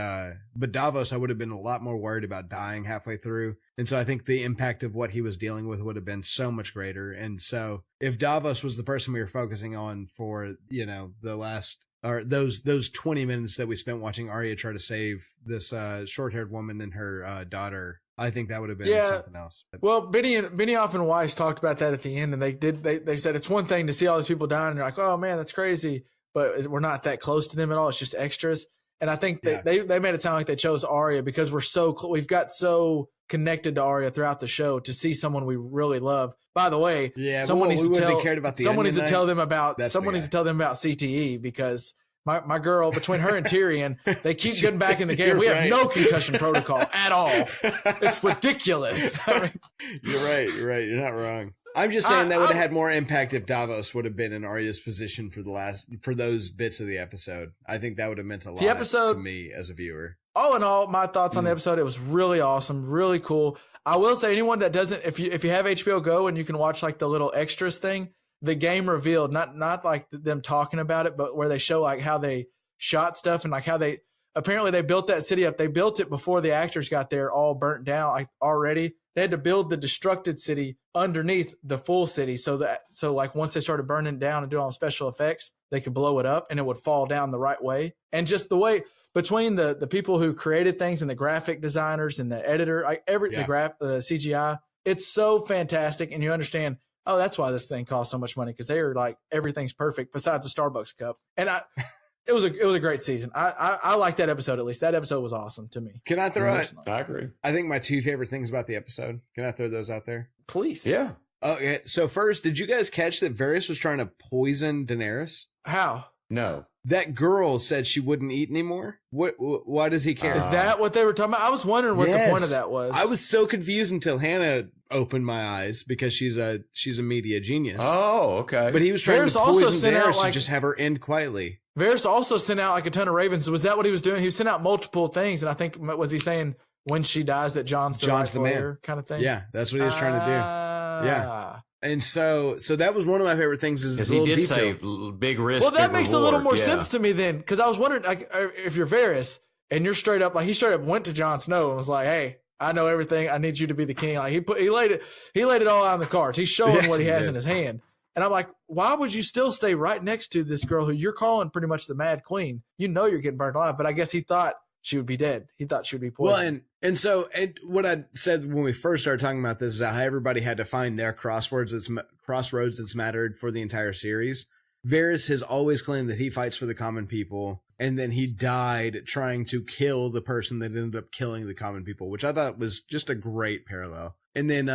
Davos, I would have been a lot more worried about dying halfway through. And so I think the impact of what he was dealing with would have been so much greater. And so if Davos was the person we were focusing on for, the last, or those 20 minutes that we spent watching Arya try to save this short-haired woman and her daughter, I think that would have been something else. Well, Benioff and Weiss talked about that at the end, and they said it's one thing to see all these people dying, and you're like, oh man, that's crazy, but we're not that close to them at all. It's just extras. And I think they made it sound like they chose Arya because we've got so connected to Arya throughout the show to see someone we really love. By the way, someone needs to tell them about CTE, because my girl, between her and Tyrion, they keep getting back in the game. We have no concussion protocol at all. It's ridiculous. I mean, You're right. You're not wrong. I'm just saying that would have had more impact if Davos would have been in Arya's position for those bits of the episode. I think that would have meant a lot to me as a viewer. All in all, my thoughts on the episode, it was really awesome, really cool. I will say, anyone that doesn't, if you have HBO Go and you can watch like the little extras thing, the game revealed, not like them talking about it, but where they show like how they shot stuff and like how they built that city up. They built it before the actors got there, all burnt down like already. They had to build the destructed city underneath the full city, so like once they started burning it down and doing all the special effects, they could blow it up and it would fall down the right way. And just the way between the people who created things and the graphic designers and the editor, the CGI, it's so fantastic. And you understand oh, that's why this thing costs so much money, because they are like, everything's perfect besides the Starbucks cup. And it was a great season. I liked that episode, at least. That episode was awesome to me. Can I throw it? I agree. I think my 2 favorite things about the episode. Can I throw those out there? Please. Yeah. Okay. So first, did you guys catch that Varys was trying to poison Daenerys? How? No. That girl said she wouldn't eat anymore. Why does he care? Is that what they were talking about? I was wondering what the point of that was. I was so confused until Hannah opened my eyes, because she's a media genius. Oh, okay. But he was trying Varys to also poison sent out, Daenerys like- and just have her end quietly. Varys also sent out like a ton of ravens. Was that what he was doing? He sent out multiple things, and I think, was he saying when she dies that Jon's the man heir kind of thing? Yeah, that's what he was trying to do. Yeah. And so that was one of my favorite things, is Because this he little did detail. say big risk. Well, that big makes reward. a little more Yeah. sense to me then, because I was wondering, like, if you're Varys and you're straight up, like, he straight up went to Jon Snow and was like, "Hey, I know everything. I need you to be the king." Like, he laid it all out on the cards. He's showing Yes, what he he has did. in his hand. And I'm like, why would you still stay right next to this girl who you're calling pretty much the Mad Queen? You know you're getting burned alive. But I guess he thought she would be dead. He thought she would be poisoned. Well, and so what I said when we first started talking about this is how everybody had to find their crossroads that's mattered for the entire series. Varys has always claimed that he fights for the common people, and then he died trying to kill the person that ended up killing the common people, which I thought was just a great parallel. And then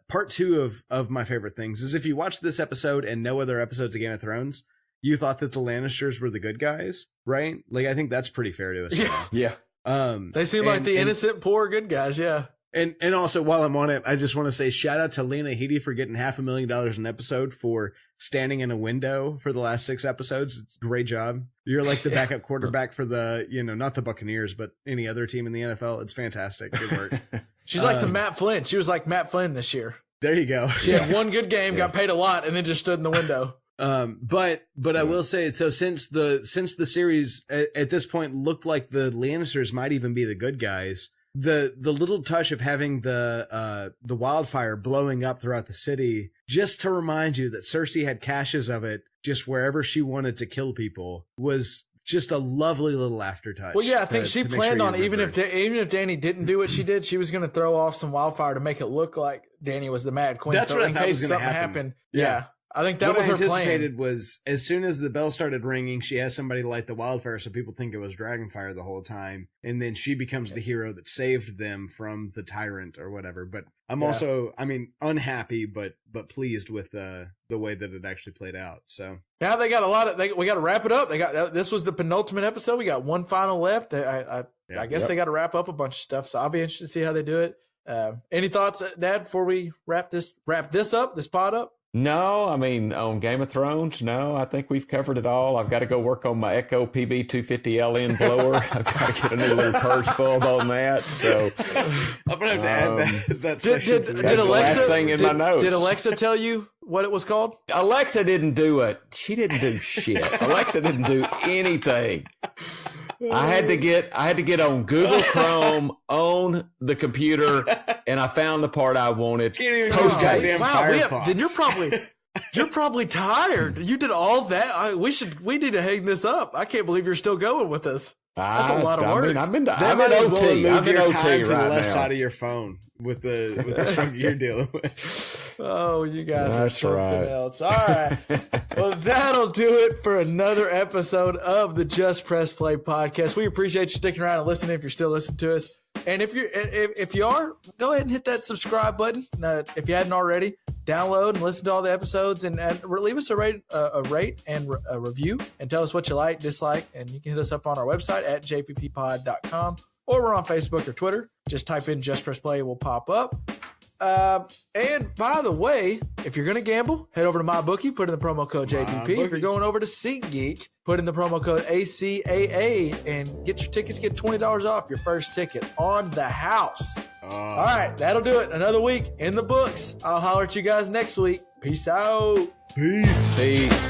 part 2 of my favorite things is, if you watch this episode and no other episodes of Game of Thrones, you thought that the Lannisters were the good guys, right? Like, I think that's pretty fair to assume. Yeah. They seem like the innocent, poor, good guys. Yeah. And also, while I'm on it, I just want to say shout out to Lena Headey for getting $500,000 an episode for standing in a window for the last 6 episodes. It's a great job. You're like the backup quarterback for the, not the Buccaneers, but any other team in the NFL. It's fantastic. Good work. She's like the Matt Flynn. She was like Matt Flynn this year. There you go. She had one good game, got paid a lot, and then just stood in the window. But I will say, so since the series at this point looked like the Lannisters might even be the good guys, the little touch of having the wildfire blowing up throughout the city, just to remind you that Cersei had caches of it just wherever she wanted to kill people, was just a lovely little aftertouch. Well, yeah, I think she planned on, even if remembered. Dany didn't do what she did, she was going to throw off some wildfire to make it look like Dany was the Mad Queen. That's so what I in thought case was gonna something happen. happened. Yeah. Yeah. I think that what was I her plan. anticipated was, as soon as the bell started ringing, she has somebody light the wildfire so people think it was Dragonfire the whole time, and then she becomes the hero that saved them from the tyrant or whatever. But I'm also, unhappy but pleased with the way that it actually played out. So Now they got a lot of. We got to wrap it up. This was the penultimate episode. We got one final left. I guess they got to wrap up a bunch of stuff. So I'll be interested to see how they do it. Any thoughts, Dad, before we wrap this up, this pod up? No, on Game of Thrones, no, I think we've covered it all. I've got to go work on my Echo PB250LN blower. I've got to get a new little purge bulb on that. So I'm gonna have to add that section. That's the last thing in my notes. Did Alexa tell you what it was called? Alexa didn't do it. She didn't do shit. Alexa didn't do anything. I had to get on Google Chrome on the computer, and I found the part I wanted. Can't even Post use haste. goddamn Wow, Firefox. then you're probably tired. You did all that. We need to hang this up. I can't believe you're still going with us. That's a lot of work. I'm in That OT. might as well I'm move in your OT time to the right left now. side of your phone with the stuff you're dealing with. Oh, you guys are That's something right. else. All right. Well, that'll do it for another episode of the Just Press Play podcast. We appreciate you sticking around and listening if you're still listening to us. And if you are, go ahead and hit that subscribe button. If you hadn't already, download and listen to all the episodes and leave us a rate and a review and tell us what you like, dislike. And you can hit us up on our website at jpppod.com, or we're on Facebook or Twitter. Just type in Just Press Play, it will pop up. And by the way, if you're going to gamble, head over to MyBookie, put in the promo code JPP. If you're going over to SeatGeek, put in the promo code ACAA and get your tickets, get $20 off your first ticket on the house. All right, that'll do it. Another week in the books. I'll holler at you guys next week. Peace out. Peace. Peace.